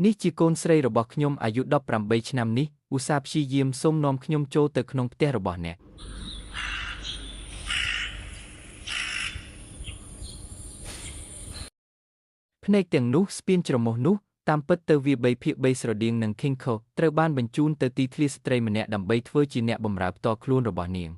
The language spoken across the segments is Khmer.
នេះជាកូនស្រីរបស់ខ្ញុំអាយុ18ឆ្នាំនេះឧស្សាហ៍ព្យាយាមសូមនាំខ្ញុំចូលទៅក្នុងផ្ទះរបស់អ្នកភ្នែកទាំងនោះស្ពានច្រមុះនោះតាមពិតទៅវា3/3ស្រដៀងនឹង King Kong ត្រូវបានបញ្ជូនទៅទីធ្លាស្ត្រីម្នាក់ដើម្បីធ្វើជាអ្នកបម្រើផ្ទាល់ខ្លួនរបស់នាង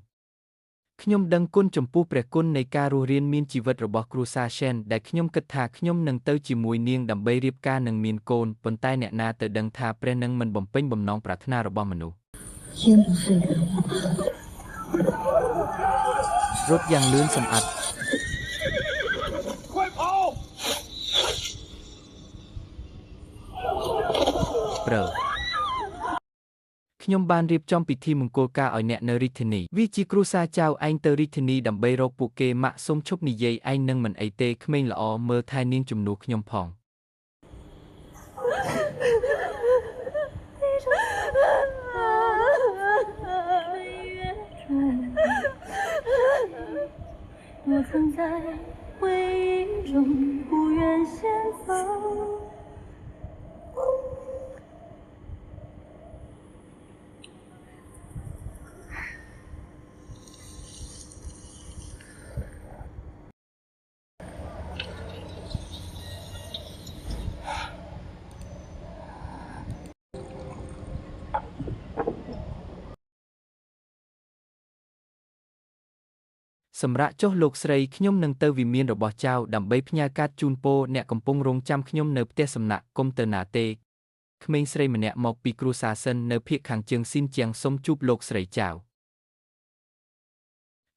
ខ្ញុំដឹងគុណចំពោះព្រះគុណនៃការរស់រានមានជីវិតរបស់គ្រួសារ Shen ដែលខ្ញុំគិតថាខ្ញុំនឹងទៅជាមួយនាងដើម្បីរៀបការនឹងមានកូនប៉ុន្តែអ្នកណាទៅដឹងថាព្រះនឹងមិនបំពេញបំណងប្រាថ្នារបស់មនុស្សរត់យ៉ាងលឿនសម្អាតប្រើខ្ញុំបានរៀបចំពិធីមង្គលការឲ្យអ្នកនៅរាជធានីវាជាគ្រួសារចៅឯងទៅរាជធានីដើម្បីរកពួកគេម៉ាក់សុំឈប់និយាយឯងនឹងមិនអីទេក្មេងល្អមើលថែនាងជំនួសខ្ញុំផង我曾在回忆中不愿先走សម្រាប់ចុះលោកស្រីខ្ញុំនឹងទៅវិមានរបស់ចៅដើម្បីផ្ញើកាតជូនពរអ្នកកំពុងរងចាំខ្ញុំនៅផ្ទះសំណាក់កុំទៅណាទេក្មេងស្រីម្នាក់មកពីគ្រួសារសិននៅភូមិខាងជើងស៊ីនជាងសុំជួបលោកស្រីចៅ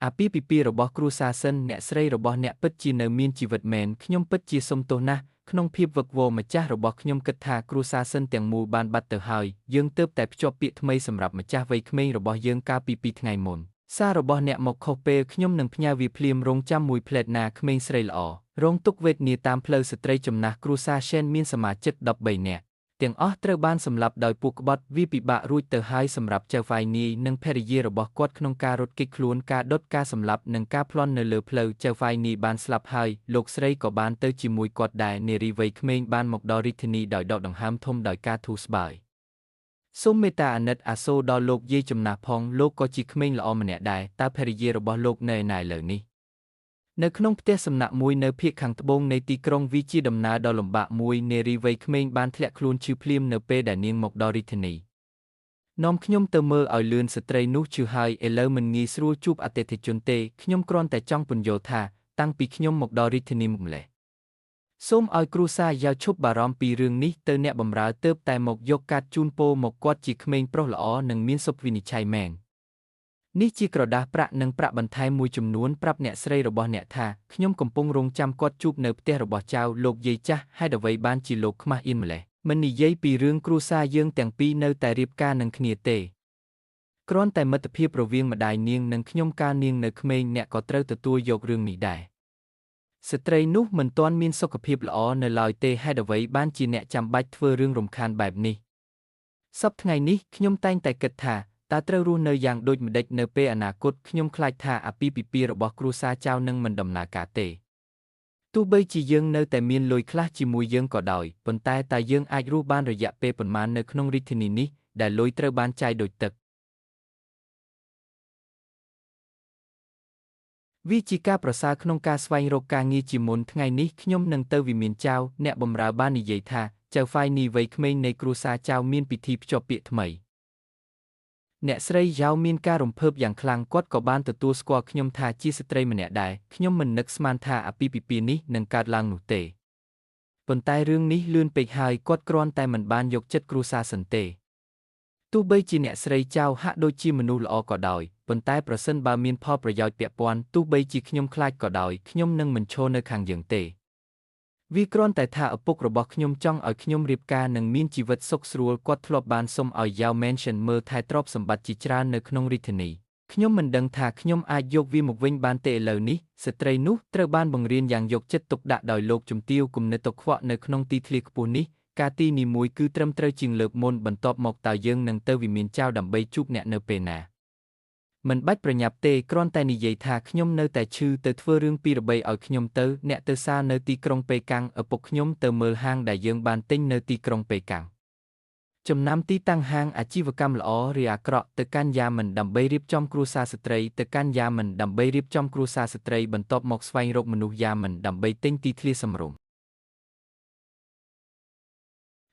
អាពាហ៍ពិពាហ៍របស់គ្រួសារសិនអ្នកស្រីរបស់អ្នកពិតជានៅមានជីវិតមែនខ្ញុំពិតជាសុំទោសណាស់ក្នុងភាពវឹកវរម្ចាស់របស់ខ្ញុំគិតថាគ្រួសារសិនទាំងមូលបានបាត់ទៅហើយយើងទើបតែភ្ជាប់ពាក្យថ្មីសម្រាប់ម្ចាស់វ័យក្មេងរបស់យើងកាលពី2ថ្ងៃមុនសាររបស់អ្នកមកខុសពេលខ្ញុំនឹងផ្ញើវាភ្លាមរងចាំមួយផ្លែតណាក្មេងស្រីល្អរងទុក្ខវេទនាតាមផ្លូវស្ត្រីចំណាស់គ្រួសារ Shen មានសមាជិក13នាក់ទាំងអស់ត្រូវបានសម្លាប់ដោយពួកក្បត់វាពិបាករួចទៅហើយសម្រាប់ចៅហ្វាយនាយនិងភរិយារបស់គាត់ក្នុងការរត់គេចខ្លួនការដុតការសម្លាប់និងការប្លន់នៅលើផ្លូវចៅហ្វាយនាយបានស្លាប់ហើយលោកស្រីក៏បានទៅជាមួយគាត់ដែរនារីវ័យក្មេងបានមកដល់រាជធានីដោយដកដង្ហើមធំដោយការធូរស្បើយសូមមេត្តាអាណិតអាសូរដល់លោកយាយចំណាស់ផងលោកក៏ជាក្មេងល្អម្នាក់ដែរតើភរិយារបស់លោកនៅឯណាឥឡូវនេះនៅក្នុងផ្ទះសំណាក់មួយនៅភាគខាងត្បូងនៃទីក្រុងវាជាដំណើរដ៏លំបាកមួយនារីវ័យក្មេងបានធ្លាក់ខ្លួនឈឺភ្លាមនៅពេលដែលនាងមកដល់រាជធានីនាំខ្ញុំទៅមើលឲ្យលឿនស្ត្រីនោះឈឺហើយឥឡូវមិនងាយស្រួលជួបអតិថិជនទេខ្ញុំគ្រាន់តែចង់ពន្យល់ថាតាំងពីខ្ញុំមកដល់រាជធានីម្លេះសូមឲ្យគ្រួសារយ៉ាវឈប់បារម្ភពីរឿងនេះទៅអ្នកបម្រើទើបតែមកយកកាតជូនពរមកគាត់ជាក្មេងប្រុសល្អនិងមានសុខវិនិច្ឆ័យមែននេះជាក្រដាសប្រាក់និងប្រាក់បន្ថែមមួយចំនួនប្រាប់អ្នកស្រីរបស់អ្នកថាខ្ញុំកំពុងរងចាំគាត់ជួបនៅផ្ទះរបស់ចៅលោកយាយចាស់ហេតុអ្វីបានជាលោកខ្មាស់អៀនម្លេះមិននិយាយពីរឿងគ្រួសារយើងទាំងពីរនៅតែរៀបការនឹងគ្នាទេគ្រាន់តែមិត្តភាពរវាងម្ដាយនាងនិងខ្ញុំកាលនាងនៅក្មេងអ្នកក៏ត្រូវទទួលយករឿងនេះដែរស្ត្រីនោះមិនទាន់មានសុខភាពល្អនៅឡើយទេហេតុអ្វីបានជាអ្នកចាំបាច់ធ្វើរឿងរំខានបែបនេះសប្តាហ៍ថ្ងៃនេះខ្ញុំតែងតែគិតថាតើត្រូវរស់នៅយ៉ាងដូចម្ដេចនៅពេលអនាគតខ្ញុំខ្លាចថាអាពាហ៍ពិពាហ៍របស់គ្រួសារចៅនឹងមិនដំណើរការទេទោះបីជាយើងនៅតែមានលុយខ្លះជាមួយយើងក៏ដោយប៉ុន្តែតើយើងអាចរស់បានរយៈពេលប៉ុន្មាននៅក្នុងរាជធានីនេះដែលលុយត្រូវបានចាយដូចទឹកវាជាការប្រសើរក្នុងការស្វែងរកការងារជាមុនថ្ងៃនេះខ្ញុំនឹងទៅវិមានចៅអ្នកបម្រើបាននិយាយថាចៅហ្វាយនីវ័យក្មេងនៃគ្រួសារចៅមានពិធីភ្ជាប់ពាក្យថ្មីអ្នកស្រីយ៉ាវមានការរំភើបយ៉ាងខ្លាំងគាត់ក៏បានទទួលស្គាល់ខ្ញុំថាជាស្ត្រីម្នាក់ដែរខ្ញុំមិននឹកស្មានថាអាពាហ៍ពិពាហ៍នេះនឹងកើតឡើងនោះទេប៉ុន្តែរឿងនេះលឿនពេកហើយគាត់គ្រាន់តែមិនបានយកចិត្តគ្រួសារសិនទេទោះបីជាអ្នកស្រីចៅហាក់ដូចជាមនុស្សល្អក៏ដោយប៉ុន្តែប្រសិនបើមានផលប្រយោជន៍ពាក់ព័ន្ធទោះបីជាខ្ញុំខ្លាចក៏ដោយខ្ញុំនឹងមិនឈរនៅខាងយើងទេវាគ្រាន់តែថាឪពុករបស់ខ្ញុំចង់ឲ្យខ្ញុំរៀបការនិងមានជីវិតសុខស្រួលគាត់ធ្លាប់បានសុំឲ្យយ៉ាវ Mansion មើលថែទ្រព្យសម្បត្តិជាច្រើននៅក្នុងរាជធានីខ្ញុំមិនដឹងថាខ្ញុំអាចយកវាមកវិញបានទេឥឡូវនេះស្ត្រីនោះត្រូវបានបង្រៀនយ៉ាងយកចិត្តទុកដាក់ដោយលោកជំទាវគំនិតទុកខ្វក់នៅក្នុងទីធ្លាខ្ពស់នេះការទីនីមួយគឺត្រឹមត្រូវជាងលើកមុនបន្ទាប់មកតើយើងនឹងទៅវិមានចៅដើម្បីជួបអ្នកនៅពេលណា មិនបាច់ប្រញាប់ទេគ្រាន់តែនិយាយថាខ្ញុំនៅតែឈឺទៅធ្វើរឿងពីរបីឲ្យខ្ញុំទៅអ្នកទៅសារនៅទីក្រុងប៉េកាំងឪពុកខ្ញុំទៅមើលហាងដែលយើងបានទិញនៅទីក្រុងប៉េកាំងចំណាំទីតាំងហាងអាជីវកម្មល្អឬអាក្រក់ទៅកាន់យ៉ាមិនដើម្បីរៀបចំគ្រួសារស្ត្រីទៅកាន់យ៉ាមិនដើម្បីរៀបចំគ្រួសារស្ត្រីបន្ទាប់មកស្វែងរកមនុស្សយ៉ាមិនដើម្បីទិញទីធ្លាសម្រុំ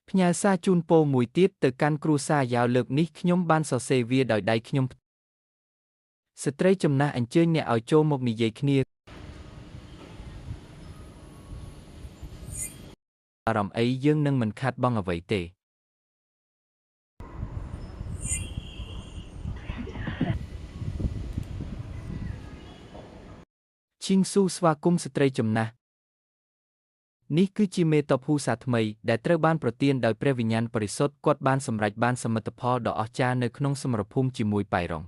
ផ្ញើសារជូនពរមួយទៀតទៅកាន់គ្រួសារយ៉ាវលើកនេះខ្ញុំបានសរសេរវាដោយដៃខ្ញុំស្ត្រីចំណាស់អញ្ជើញអ្នកឲ្យចូលមកនិយាយគ្នាអារម្មណ៍អីយើងនឹងមិនខាត់បង់អ្វីទេឈីងស៊ូស្វាគមន៍ស្ត្រីចំណាស់នេះគឺជាមេតបហ៊ូសាថ្មីដែលត្រូវបានប្រទានដោយព្រះវិញ្ញាណបរិសុទ្ធគាត់បានសម្រេចបានសមិទ្ធផលដ៏អស្ចារ្យនៅក្នុងសមរភូមិជាមួយប៉ៃរ៉ុង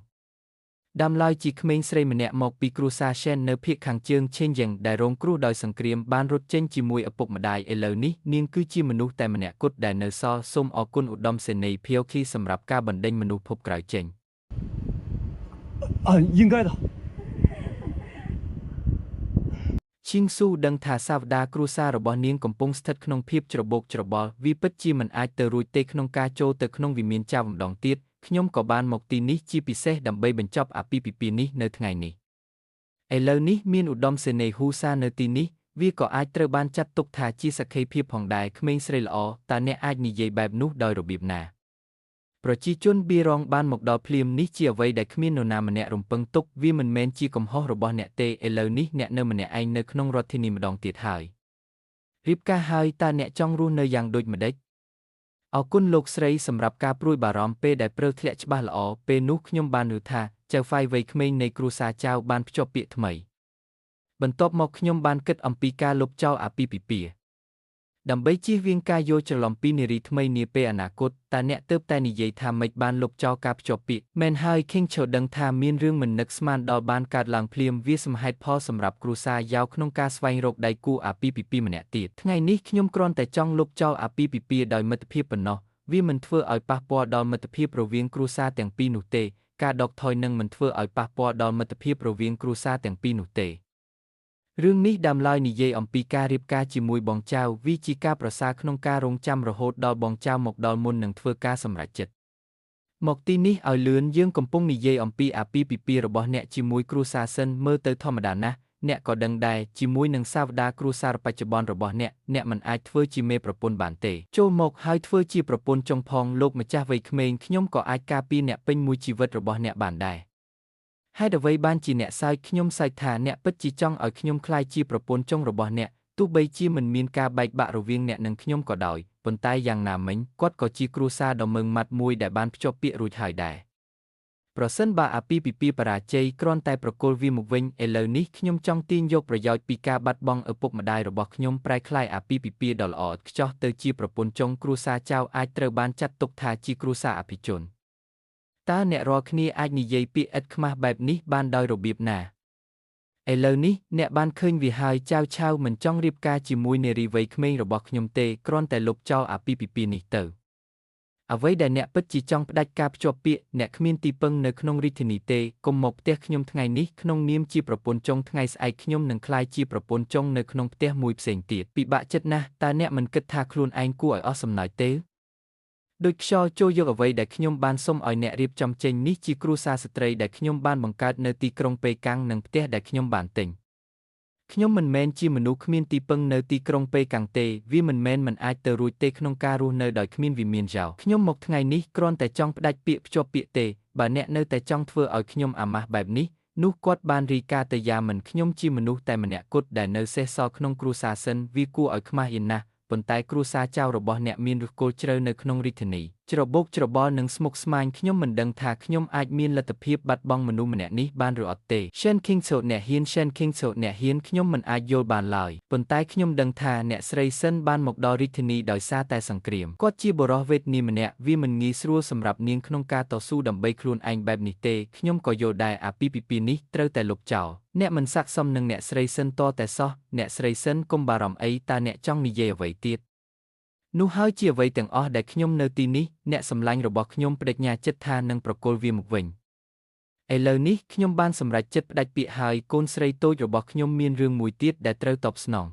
ដាំឡើយជាក្មេងស្រីម្នាក់មកពីគ្រួសារឈែននៅភាគខាងជើងឆេនយ៉ាងដែលរងគ្រោះដោយសង្គ្រាមបានរត់ចេញជាមួយឪពុកម្ដាយឥឡូវនេះនាងគឺជាមនុស្សតែម្នាក់គត់ដែលនៅសល់សូមអរគុណឧត្តមសេនីយ៍ភៀវឃីសម្រាប់ការបណ្ដេញមនុស្សភពក្រៅចេញ应该的ឈីងស៊ូដឹងថាសាវតាគ្រួសាររបស់នាងកំពុងស្ថិតក្នុងភាពច្របូកច្របល់វាពិតជាមិនអាចទៅរួចទេក្នុងការចូលទៅក្នុងវិមានចាវម្ដងទៀតខ្ញុំក៏បានមកទីនេះជាពិសេសដើម្បីបញ្ចប់អាពាហ៍ពិពាហ៍នេះនៅថ្ងៃនេះឥឡូវនេះមានឧត្តមសេនីយ៍ហ៊ូសានៅទីនេះវាក៏អាចត្រូវបានចាត់ទុកថាជាសក្ខីភាពផងដែរក្មេងស្រីល្អតើអ្នកអាចនិយាយបែបនោះដោយរបៀបណាប្រជាជនប៊ីរងបានមកដល់ភ្លាមនេះជាអ្វីដែលគ្មាននរណាម្នាក់រំពឹងទុកវាមិនមែនជាកំហុសរបស់អ្នកទេឥឡូវនេះអ្នកនៅម្នាក់ឯងនៅក្នុងរដ្ឋធានីម្ដងទៀតហើយរៀបការហើយតើអ្នកចង់រស់នៅយ៉ាងដូចម្ដេចអរគុណលោកស្រីសម្រាប់ការព្រួយបារម្ភពេលដែលព្រើធ្លាក់ច្បាស់ល្អពេលនោះខ្ញុំបានឮថាចៅហ្វាយវ័យក្មេងនៃគ្រួសារចៅបានភ្ជាប់ពាក្យថ្មីបន្ទាប់មកខ្ញុំបានគិតអំពីការលុបចោលអាពាហ៍ពិពាហ៍ដើម្បីជៀសវាងការយល់ច្រឡំពីនារីថ្មីនាពេលអនាគតតើអ្នកទើបតែនិយាយថាម៉េចបានលុបចោលការភ្ជាប់ពាក្យមែនហើយ King Cho ដឹងថាមានរឿងមិននឹកស្មានដល់បានកើតឡើងភ្លាមវាសមហេតុផលសម្រាប់គ្រួសារយ៉ាវក្នុងការស្វែងរកដៃគូអាពាហ៍ពិពាហ៍ម្នាក់ទៀតថ្ងៃនេះខ្ញុំគ្រាន់តែចង់លុបចោលអាពាហ៍ពិពាហ៍ដោយមិត្តភាពប៉ុណ្ណោះវាមិនធ្វើឲ្យប៉ះពាល់ដល់មិត្តភាពរវាងគ្រួសារទាំងពីរនោះទេការដកថយនឹងមិនធ្វើឲ្យប៉ះពាល់ដល់មិត្តភាពរវាងគ្រួសារទាំងពីរនោះទេរឿងនេះដើមឡើយនិយាយអំពីការរៀបការជាមួយបងចៅវាជាការប្រសើរក្នុងការរងចាំរហូតដល់បងចៅមកដល់មុននឹងធ្វើការសម្រេចចិត្តមកទីនេះឲ្យលឿនយើងកំពុងនិយាយអំពីអាពាហ៍ពិពាហ៍របស់អ្នកជាមួយគ្រួសារសិនមើលទៅធម្មតាណាស់អ្នកក៏ដឹងដែរជាមួយនឹងសាវតាគ្រួសារបច្ចុប្បន្នរបស់អ្នកមិនអាចធ្វើជាមេប្រពន្ធបានទេចូលមកហើយធ្វើជាប្រពន្ធចុងផងលោកម្ចាស់វ័យក្មេងខ្ញុំក៏អាចការពារអ្នកពេញមួយជីវិតរបស់អ្នកបានដែរហេតុអ្វីបានជាអ្នកសើចខ្ញុំសើចថាអ្នកពិតជាចង់ឲ្យខ្ញុំក្លាយជាប្រពន្ធចុងរបស់អ្នកទោះបីជាមិនមានការបែកបាក់រវាងអ្នកនិងខ្ញុំក៏ដោយប៉ុន្តែយ៉ាងណាមិញគាត់ក៏ជាគ្រួសារដ៏ម៉ឺងម៉ាត់មួយដែលបានភ្ជាប់ពាក្យរួចហើយដែរប្រសិនបើអាពាហ៍ពិពាហ៍បរាជ័យគ្រាន់តែប្រគល់វាមកវិញឥឡូវនេះខ្ញុំចង់ទាញយកប្រយោជន៍ពីការបាត់បង់ឪពុកម្ដាយរបស់ខ្ញុំប្រែក្លាយអាពាហ៍ពិពាហ៍ដ៏ល្អឥតខ្ចោះទៅជាប្រពន្ធចុងគ្រួសារចៅអាចត្រូវបានចាត់ទុកថាជាគ្រួសារអភិជនតើអ្នករាល់គ្នាអាចនិយាយពាក្យឥតខ្មាស់បែបនេះបានដោយរបៀបណាឥឡូវនេះអ្នកបានឃើញវាហើយចៅឆាវមិនចង់រៀបការជាមួយនារីវ័យក្មេងរបស់ខ្ញុំទេគ្រាន់តែលុបចោលអាពាហ៍ពិពាហ៍នេះទៅអ្វីដែលអ្នកពិតជាចង់ផ្ដាច់ការភ្ជាប់ពាក្យអ្នកគ្មានទីពឹងនៅក្នុងរាជធានីទេកុំមកផ្ទះខ្ញុំថ្ងៃនេះក្នុងនាមជាប្រពន្ធចុងថ្ងៃស្អែកខ្ញុំនឹងក្លាយជាប្រពន្ធចុងនៅក្នុងផ្ទះមួយផ្សេងទៀតពិបាកចិត្តណាស់តើអ្នកមិនគិតថាខ្លួនឯងគួរឲ្យអស់សំណើចទេដូចខ្យល់ចូលយកអ្វីដែលខ្ញុំបានសុំឲ្យអ្នករៀបចំចេញនេះជាគ្រួសារស្ត្រីដែលខ្ញុំបានបង្កើតនៅទីក្រុងប៉េកាំងនិងផ្ទះដែលខ្ញុំបានទិញខ្ញុំមិនមែនជាមនុស្សគ្មានទីពឹងនៅទីក្រុងប៉េកាំងទេវាមិនមែនមិនអាចទៅរួចទេក្នុងការរស់នៅដោយគ្មានវិមានចោលខ្ញុំមកថ្ងៃនេះគ្រាន់តែចង់ផ្ដាច់ពាក្យភ្ជាប់ពាក្យទេបើអ្នកនៅតែចង់ធ្វើឲ្យខ្ញុំអាម៉ាស់បែបនេះនោះគាត់បានរីកាទៅយ៉ាមិនខ្ញុំជាមនុស្សតែម្នាក់គត់ដែលនៅសេសសល់ក្នុងគ្រួសារសិនវាគួរឲ្យខ្មាស់យីណាស់ប៉ុន្តែគ្រួសារចៅរបស់អ្នកមានឫសគល់ជ្រៅនៅក្នុងរាជធានីច្របូកច្របល់និងស្មុគស្មាញខ្ញុំមិនដឹងថាខ្ញុំអាចមានលទ្ធភាពបាត់បង់មនុស្សម្នាក់នេះបានឬអត់ទេ Shen King So អ្នកហ៊ាន Shen King So អ្នកហ៊ានខ្ញុំមិនអាចយល់បានឡើយប៉ុន្តែខ្ញុំដឹងថាអ្នកស្រីសិនបានមកដល់រាជធានីដោយសារតែសង្គ្រាមគាត់ជាបុរសវេទនាម្នាក់វាមិនងាយស្រួលសម្រាប់នាងក្នុងការតស៊ូដើម្បីខ្លួនឯងបែបនេះទេខ្ញុំក៏យល់ដែរអាពាហ៍ពិពាហ៍នេះត្រូវតែលុបចោលអ្នកមិនស័ក្តិសមនឹងអ្នកស្រីសិនតតែសោះអ្នកស្រីសិនកុំបារម្ភអីតើអ្នកចង់និយាយអ្វីទៀតនោះហើយជាអ្វីទាំងអស់ដែលខ្ញុំនៅទីនេះអ្នកសម្លាញ់របស់ខ្ញុំបដិញ្ញាចិត្តថានឹងប្រគល់វាមកវិញ ឥឡូវនេះខ្ញុំបានសម្រេចចិត្តផ្ដាច់ពាក្យហើយកូនស្រីតូចរបស់ខ្ញុំមានរឿងមួយទៀតដែលត្រូវតបស្នង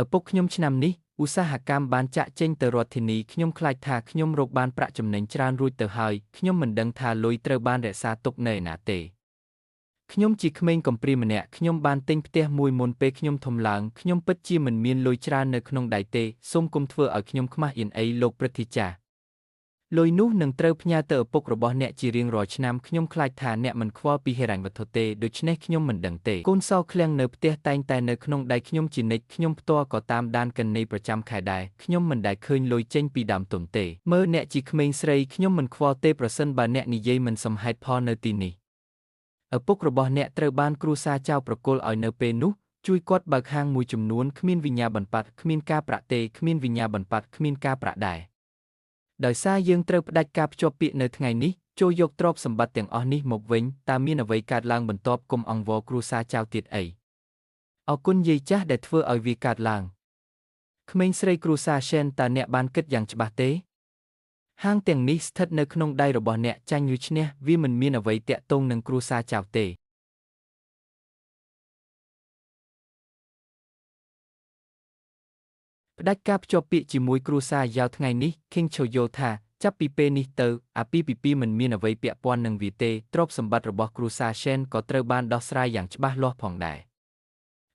ឪពុកខ្ញុំឆ្នាំនេះឧស្សាហកម្មបានចាក់ចេញទៅរដ្ឋធានីខ្ញុំខ្លាចថាខ្ញុំរកបានប្រាក់ចំណេញច្រើនរួចទៅហើយខ្ញុំមិនដឹងថាលុយត្រូវបានរក្សាទុកនៅឯណាទេខ្ញុំជាក្មេងកំព្រាម្នាក់ខ្ញុំបានទិញផ្ទះមួយមុនពេលខ្ញុំធំឡើងខ្ញុំពិតជាមិនមានលុយច្រើននៅក្នុងដៃទេសូមកុំធ្វើឲ្យខ្ញុំខ្មាស់អៀនអីលោកព្រឹទ្ធាចារ្យលុយនោះនឹងត្រូវផ្ញើទៅឪពុករបស់អ្នកជារៀងរាល់ឆ្នាំខ្ញុំខ្លាចថាអ្នកមិនខ្វល់ពីហិរញ្ញវត្ថុទេដូច្នេះខ្ញុំមិនដឹងទេកូនសោឃ្លាំងនៅផ្ទះតែងតែនៅក្នុងដៃខ្ញុំជានិច្ចខ្ញុំផ្ទាល់ក៏តាមដានកិន័យប្រចាំខែដែរខ្ញុំមិនដែលឃើញលុយចេញពីដើមទុនទេមើលអ្នកជាក្មេងស្រីខ្ញុំមិនខ្វល់ទេប្រសិនបើអ្នកនិយាយមិនសមហេតុផលនៅទីនេះឪពុករបស់អ្នកត្រូវបានគ្រួសារចៅប្រគល់ឲ្យនៅពេលនោះជួយគាត់បើកហាងមួយចំនួនគ្មានវិញ្ញាបនបត្រគ្មានការប្រាក់ទេគ្មានវិញ្ញាបនបត្រគ្មានការប្រាក់ដែរដោយសារយើងត្រូវផ្ដាច់ការភ្ជាប់ពាក្យនៅថ្ងៃនេះចូលយកទ្រព្យសម្បត្តិទាំងអស់នេះមកវិញតើមានអ្វីកើតឡើងបន្ទាប់កុំអង្វរគ្រួសារចៅទៀតអីអរគុណយាយចាស់ដែលធ្វើឲ្យវាកើតឡើងក្មេងស្រីគ្រួសារ Shen តើអ្នកបានគិតយ៉ាងច្បាស់ទេហាងទាំងនេះស្ថិតនៅក្នុងដៃរបស់អ្នកចាញ់ឬឈ្នះវាមិនមានអ្វីតាក់ទងនឹងគ្រួសារចៅទេផ្ដាច់ការភ្ជាប់ពាក្យជាមួយគ្រួសារយ៉ាវថ្ងៃនេះ King Choyo ថាចាប់ពីពេលនេះទៅអាពាហ៍ពិពាហ៍មិនមានអ្វីពាក់ព័ន្ធនឹងវាទេទ្រព្យសម្បត្តិរបស់គ្រួសារ Shen ក៏ត្រូវបានដោះស្រាយយ៉ាងច្បាស់លាស់ផងដែរ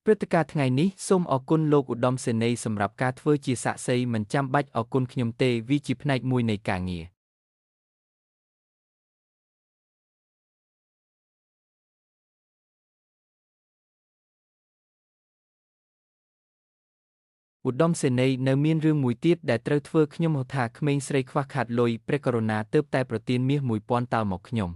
ព្រឹត្តិការណ៍ថ្ងៃនេះសូមអរគុណលោកឧត្តមសេនីយ៍សម្រាប់ការធ្វើជាសាក្សីមិនចាំបាច់អរគុណខ្ញុំទេវាជាផ្នែកមួយនៃការងារឧត្តមសេនីយ៍នៅមានរឿងមួយទៀតដែលត្រូវធ្វើខ្ញុំហៅថាក្មេងស្រីខ្វះខាតលុយព្រះករុណាទើបតែប្រទានមាស 1000 តាល់មកខ្ញុំ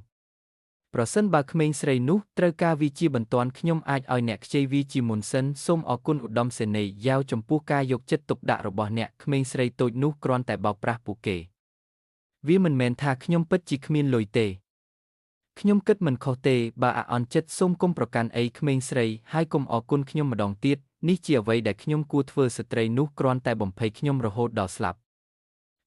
ប្រសិនបើក្មេងស្រីនោះត្រូវការវាជាបន្ទាន់ខ្ញុំអាចឲ្យអ្នកខ្ចីវាជាមុនសិនសូមអរគុណឧត្តមសេនីយ៍យ៉ាវចំពោះការយកចិត្តទុកដាក់របស់អ្នកក្មេងស្រីតូចនោះគ្រាន់តែបោកប្រាស់ពួកគេវាមិនមែនថាខ្ញុំពិតជាគ្មានលុយទេខ្ញុំគិតមិនខុសទេបើអាអន់ចិត្តសូមកុំប្រកាន់អីក្មេងស្រីហើយកុំអរគុណខ្ញុំម្ដងទៀតនេះជាអ្វីដែលខ្ញុំគួរធ្វើស្ត្រីនោះគ្រាន់តែបំភ័យខ្ញុំរហូតដល់ស្លាប់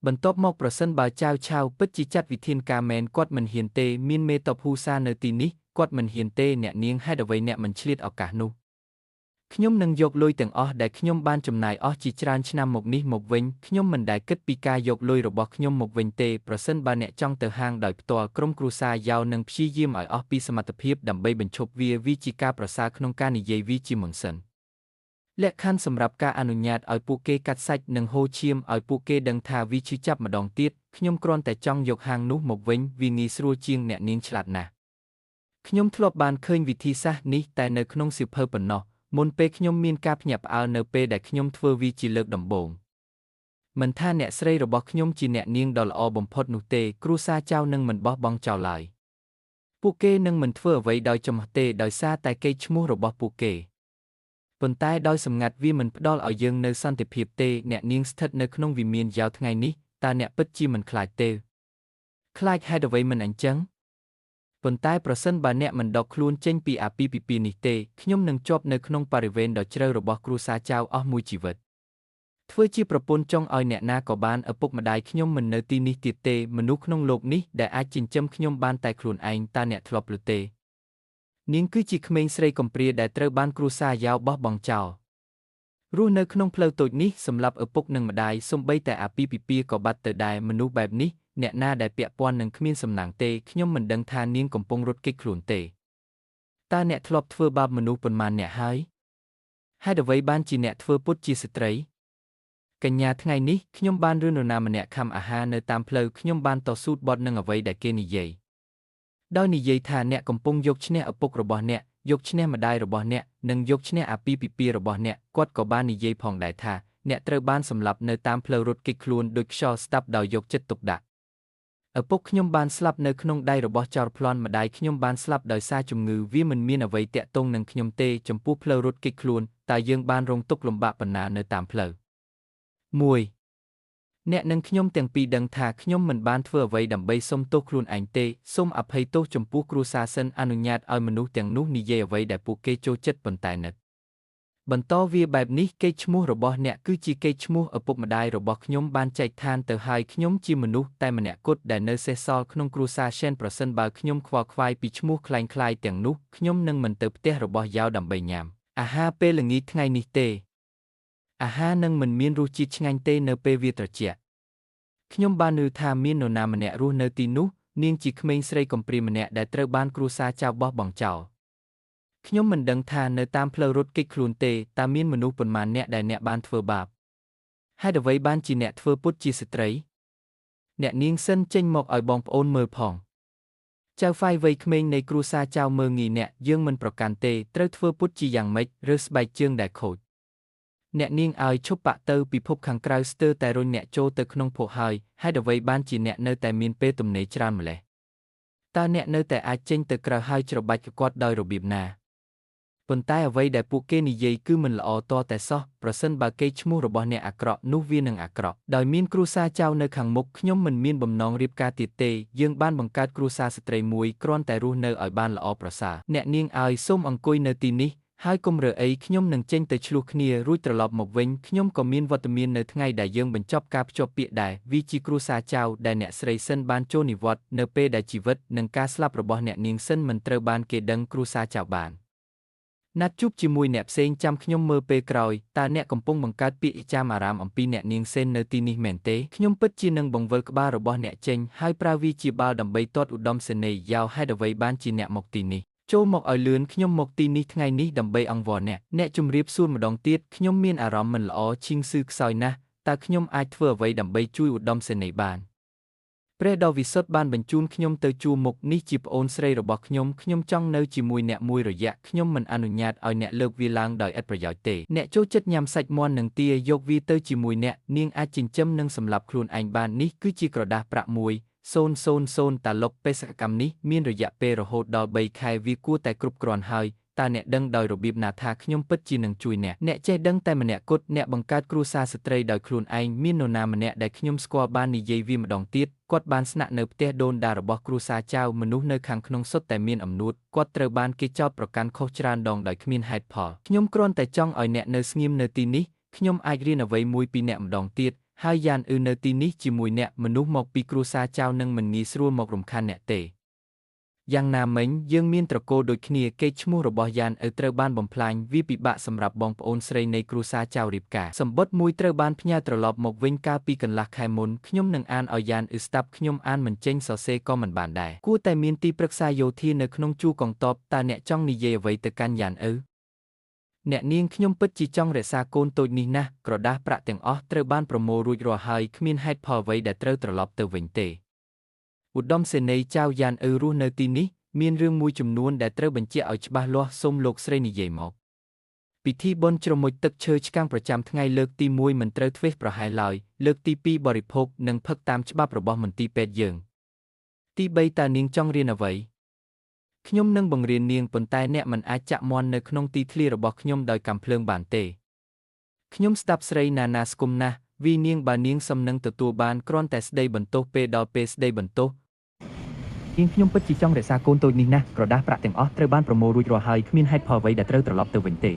បន្ទាប់មកប្រសិនបើចៅឆាវពិតជាចាត់វិធានការមែនគាត់មិនហ៊ានទេមានមេតបហ៊ូសានៅទីនេះគាត់មិនហ៊ានទេអ្នកនាងហេតុអ្វីអ្នកមិនឆ្លៀតឱកាសនោះខ្ញុំនឹងយកលុយទាំងអស់ដែលខ្ញុំបានចំណាយអស់ជាច្រើនឆ្នាំមកនេះមកវិញខ្ញុំមិនដែលគិតពីការយកលុយរបស់ខ្ញុំមកវិញទេប្រសិនបើអ្នកចង់ទៅហាងដោយផ្ទាល់ក្រុមគ្រួសារយ៉ាវនឹងព្យាយាមឲ្យអស់ពីសមត្ថភាពដើម្បីបញ្ឈប់វាជាការប្រសើរក្នុងការនិយាយវាជាមុនសិនលក្ខខណ្ឌសម្រាប់ការអនុញ្ញាតឲ្យពួកគេកាត់សាច់និងហូរឈាមឲ្យពួកគេដឹងថាវាឈឺចាប់ម្ដងទៀតខ្ញុំគ្រាន់តែចង់យកហាងនោះមកវិញវាងាយស្រួលជាងអ្នកនាងឆ្លាតណាស់ខ្ញុំធ្លាប់បានឃើញវិធីសាស្ត្រនេះតែនៅក្នុងសៀវភៅប៉ុណ្ណោះមុនពេលខ្ញុំមានការភ្ញាក់ផ្អើលនៅពេលដែលខ្ញុំធ្វើវាជាលើកដំបូងមិនថាអ្នកស្រីរបស់ខ្ញុំជាអ្នកនាងដ៏ល្អបំផុតនោះទេគ្រួសារចៅនឹងមិនបោះបង់ចោលឡើយពួកគេនឹងមិនធ្វើអ្វីដោយចំហទេដោយសារតែកេរ្តិ៍ឈ្មោះរបស់ពួកគេប៉ុន្តែដោយសម្ងាត់វាមិនផ្ដល់ឲ្យយើងនៅសន្តិភាពទេអ្នកនាងស្ថិតនៅក្នុងវិមានយ៉ាវថ្ងៃនេះតើអ្នកពិតជាមិនខ្លាចទេខ្លាចហេតុអ្វីមិនអញ្ចឹងប៉ុន្តែប្រសិនបើអ្នកមិនដកខ្លួនចេញពីអាពាហ៍ពិពាហ៍នេះទេខ្ញុំនឹងជាប់នៅក្នុងបរិវេណដ៏ជ្រៅរបស់គ្រួសារចៅអស់មួយជីវិតធ្វើជាប្រពន្ធចង់ឲ្យអ្នកណាក៏បានឪពុកម្ដាយខ្ញុំមិននៅទីនេះទៀតទេមនុស្សក្នុងโลกនេះដែលអាចចិញ្ចឹមខ្ញុំបានតែខ្លួនឯងតើអ្នកធ្លាប់ឮទេនាងគឺជាក្មេងស្រីកំព្រាដែលត្រូវបានគ្រួសារយ៉ាវបោះបង់ចោលរស់នៅក្នុងផ្លូវតូចនេះសម្រាប់ឪពុកនិងម្ដាយសូម្បីតែអាពាហ៍ពិពាហ៍ក៏បាត់ទៅដែរមនុស្សបែបនេះអ្នកណាដែលពាក់ព័ន្ធនឹងគ្មានសំណាងទេខ្ញុំមិនដឹងថានាងកំពុងរត់គេចខ្លួនទេតើអ្នកធ្លាប់ធ្វើបាបមនុស្សប៉ុន្មានអ្នកហើយហេតុអ្វីបានជាអ្នកធ្វើពុតជាស្ត្រីកញ្ញាថ្ងៃនេះខ្ញុំបានរឿងនរណាម្នាក់ខំអាហារនៅតាមផ្លូវខ្ញុំបានតស៊ូបត់នឹងអ្វីដែលគេនិយាយដោយនិយាយថាអ្នកកំពុងយកឈ្នះឪពុករបស់អ្នកយកឈ្នះម្ដាយរបស់អ្នកនិងយកឈ្នះអាពាហ៍ពិពាហ៍របស់អ្នកគាត់ក៏បាននិយាយផងដែរថាអ្នកត្រូវបានសម្លាប់នៅតាមផ្លូវរត់គេចខ្លួនដោយខ្យល់ស្តាប់ដោយយកចិត្តទុកដាក់ឪពុកខ្ញុំបានស្លាប់នៅក្នុងដៃរបស់ចោរប្លន់ម្ដាយខ្ញុំបានស្លាប់ដោយសារជំងឺវាមិនមានអ្វីតាក់ទងនឹងខ្ញុំទេចំពោះផ្លូវរត់គេចខ្លួនតើយើងបានរងទុក្ខលំបាកប៉ុណ្ណានៅតាមផ្លូវ1អ្នកនិងខ្ញុំទាំងពីរដឹងថាខ្ញុំមិនបានធ្វើអ្វីដើម្បីសុំទោសខ្លួនឯងទេសូមអភ័យទោសចំពោះគ្រួសារសិនអនុញ្ញាតឲ្យមនុស្សទាំងនោះនិយាយអ្វីដែលពួកគេចូលចិត្តប៉ុន្តែនឹក បន្តវាបែបនេះកេរ្តិ៍ឈ្មោះរបស់អ្នកគឺជាកេរ្តិ៍ឈ្មោះឪពុកម្ដាយរបស់ខ្ញុំបានចែកឋានទៅហើយខ្ញុំជាមនុស្សតែម្នាក់គត់ដែលនៅសេសសល់ក្នុងគ្រួសារShenប្រសិនបើខ្ញុំខ្វល់ខ្វាយពីឈ្មោះคล้ายៗទាំងនោះខ្ញុំនឹងមិនទៅផ្ទះរបស់យ៉ាវដើម្បីញ៉ាំអាហារពេលល្ងាចថ្ងៃនេះទេអាហារនឹងមិនមានរសជាតិឆ្ងាញ់ទេនៅពេលវាត្រជាក់ខ្ញុំបានឮថាមាននរណាម្នាក់រស់នៅទីនោះនាងជាក្មេងស្រីកំព្រាម្នាក់ដែលត្រូវបានគ្រួសារចៅបោះបង់ចោលខ្ញុំមិនដឹងថានៅតាមផ្លូវរត់គេចខ្លួនទេតើមានមនុស្សប៉ុន្មានអ្នកដែលអ្នកបានធ្វើបាបហេតុអ្វីបានជាអ្នកធ្វើពុតជាស្ត្រីអ្នកនាងសិនចេញមកឲ្យបងប្អូនមើលផងចៅហ្វាយវ័យក្មេងនៃគ្រួសារចៅមើងងាយអ្នកយើងមិនប្រកាន់ទេត្រូវធ្វើពុតជាយ៉ាងម៉េចរើស្បែកជើងដែលខូចអ្នកនាងឲ្យឈប់បាក់ទៅពិភពខាងក្រៅស្ទើរតែរុញអ្នកចូលទៅក្នុងភពហើយហេតុអ្វីបានជាអ្នកនៅតែមានពេលទំនេរច្រើនម្ល៉េះតើអ្នកនៅតែអាចចេញទៅក្រៅហើយច្របាច់គាត់ដោយរបៀបណាប៉ុន្តែអ្វីដែលពួកគេនិយាយគឺមិនល្អតតែសោះប្រសិនបើកេរ្តិ៍ឈ្មោះរបស់អ្នកអាក្រក់នោះវានឹងអាក្រក់ដោយមានគ្រួសារចៅនៅខាងមុខខ្ញុំមិនមានបំណងរៀបការទៀតទេយើងបានបង្កើតគ្រួសារស្ត្រីមួយគ្រាន់តែរស់នៅឲ្យបានល្អប្រសើរអ្នកនាងឲ្យសូមអង្គុយនៅទីនេះហើយកុំរើអីខ្ញុំនឹងចេញទៅឆ្លោះគ្នារួចត្រឡប់មកវិញខ្ញុំក៏មានវត្តមាននៅថ្ងៃដែលយើងបញ្ចប់ការភ្ជាប់ពាក្យដែរវាជាគ្រួសារចៅដែលអ្នកស្រីសិនបានចូលនិវត្តន៍នៅពេលដែលជីវិតនិងការស្លាប់របស់អ្នកនាងសិនមិនត្រូវបានគេដឹងគ្រួសារចៅបានណាត់ជួបជាមួយអ្នកផ្សេងចាំខ្ញុំមើលពេលក្រោយតើអ្នកកំពុងបង្កើតពាក្យចាំអារ៉ាមអំពីអ្នកនាងសេននៅទីនេះមែនទេខ្ញុំពិតជានឹងបង្វិលក្បាលរបស់អ្នកចេញហើយប្រើវាជាបាល់ដើម្បីទាត់ឧត្តមសេនីយ៍យ៉ាវហេតុអ្វីបានជាអ្នកមកទីនេះចូលមកឲ្យលឿនខ្ញុំមកទីនេះថ្ងៃនេះដើម្បីអង្វរអ្នកជំរាបសួរម្ដងទៀតខ្ញុំមានអារម្មណ៍មិនល្អឈីងស៊ឺខ្សោយណាស់តើខ្ញុំអាចធ្វើអ្វីដើម្បីជួយឧត្តមសេនីយ៍បានព្រះដ៏វិសុទ្ធបានបញ្ជូនខ្ញុំទៅជួរមុខនេះជាប្អូនស្រីរបស់ខ្ញុំចង់នៅជាមួយអ្នកមួយរយៈខ្ញុំមិនអនុញ្ញាតឲ្យអ្នកលើកវាឡើងដោយឥតប្រយោជន៍ទេអ្នកចូលចិត្តញ៉ាំសាច់មាន់និងទាយកវាទៅជាមួយអ្នកនាងអាចចិញ្ចឹមនិងសម្លាប់ខ្លួនឯងបាននេះគឺជាក្រដាសប្រាក់1,000តាឡុកបេសកកម្មនេះមានរយៈពេលរហូតដល់3ខែវាគួរតែគ្រប់គ្រាន់ហើយតើអ្នកដឹងដោយរបៀបណាថាខ្ញុំពិតជានឹងជួយអ្នកចេះដឹងតែម្នាក់គត់អ្នកបង្កើតគ្រួសារស្ត្រីដោយខ្លួនឯងមាននរណាម្នាក់ដែលខ្ញុំស្គាល់បាននិយាយវាម្ដងទៀតគាត់បានស្នាក់នៅផ្ទះដូនតារបស់គ្រួសារចៅមនុស្សនៅខាងក្នុងសុទ្ធតែមានអំនួតគាត់ត្រូវបានគេចោទប្រកាន់ខុសច្រើនដងដោយគ្មានហេតុផលខ្ញុំគ្រាន់តែចង់ឲ្យអ្នកនៅស្ងៀមនៅទីនេះខ្ញុំអាចរៀនអ្វីមួយពីអ្នកម្ដងទៀតហើយយ៉ាននៅទីនេះជាមួយអ្នកមនុស្សមកពីគ្រួសារចៅនឹងមិនងាយស្រួលមករំខានអ្នកទេយ៉ាងណាមិញយើងមានត្រកូលដូចគ្នាកេរ្តិ៍ឈ្មោះរបស់យ៉ានត្រូវបានបំផ្លាញវាពិបាកសម្រាប់បងប្អូនស្រីនៃគ្រួសារចៅរៀបការសម្បត្តិមួយត្រូវបានផ្ញើត្រឡប់មកវិញកាលពីកន្លះខែមុនខ្ញុំនឹងអានឲ្យយ៉ានស្ដាប់ខ្ញុំអានមិនចេញសរសេរក៏មិនបានដែរគួរតែមានទីប្រឹក្សាយោធានៅក្នុងជួរកងទ័ពតើអ្នកចង់និយាយអ្វីទៅកាន់យ៉ានអ្នកនាងខ្ញុំពិតជាចង់រក្សាកូនតូចនេះណាស់ក្រដាសប្រាក់ទាំងអស់ត្រូវបានប្រមូលរួចរាល់ហើយគ្មានហេតុផលអ្វីដែលត្រូវត្រឡប់ទៅវិញទេឧត្តមសេនីយ៍ចៅយ៉ានរស់នៅទីនេះមានរឿងមួយចំនួនដែលត្រូវបញ្ជាក់ឲ្យច្បាស់លាស់សូមលោកស្រីនិយាយមកពិធីបុណ្យជ្រមុជទឹកឈើឆ្កាងប្រចាំថ្ងៃលើកទី1មិនត្រូវធ្វេសប្រហែសឡើយលើកទី2បរិភោគនិងផឹកតាមច្បាប់របស់មន្ទីរពេទ្យយើងទី3តើនាងចង់រៀនអ្វីខ្ញុំនឹងបង្រៀននាងប៉ុន្តែអ្នកមិនអាចចាក់មាន់នៅក្នុងទីធ្លារបស់ខ្ញុំដោយកាំភ្លើងបានទេខ្ញុំស្ដាប់ស្រីណាណាស្គមណាស់វីនាងបើនាងសំនឹងទទួលបានគ្រាន់តែស្ដីបន្ទោសពេលដល់ពេលស្ដីបន្ទោសខ្ញុំពិតជាចង់រក្សាកូនតូចនេះណាស់ក្រដាសប្រាក់ទាំងអស់ត្រូវបានប្រមូលរួចរាល់ហើយគ្មានហេតុផលអ្វីដែលត្រូវត្រឡប់ទៅវិញទេ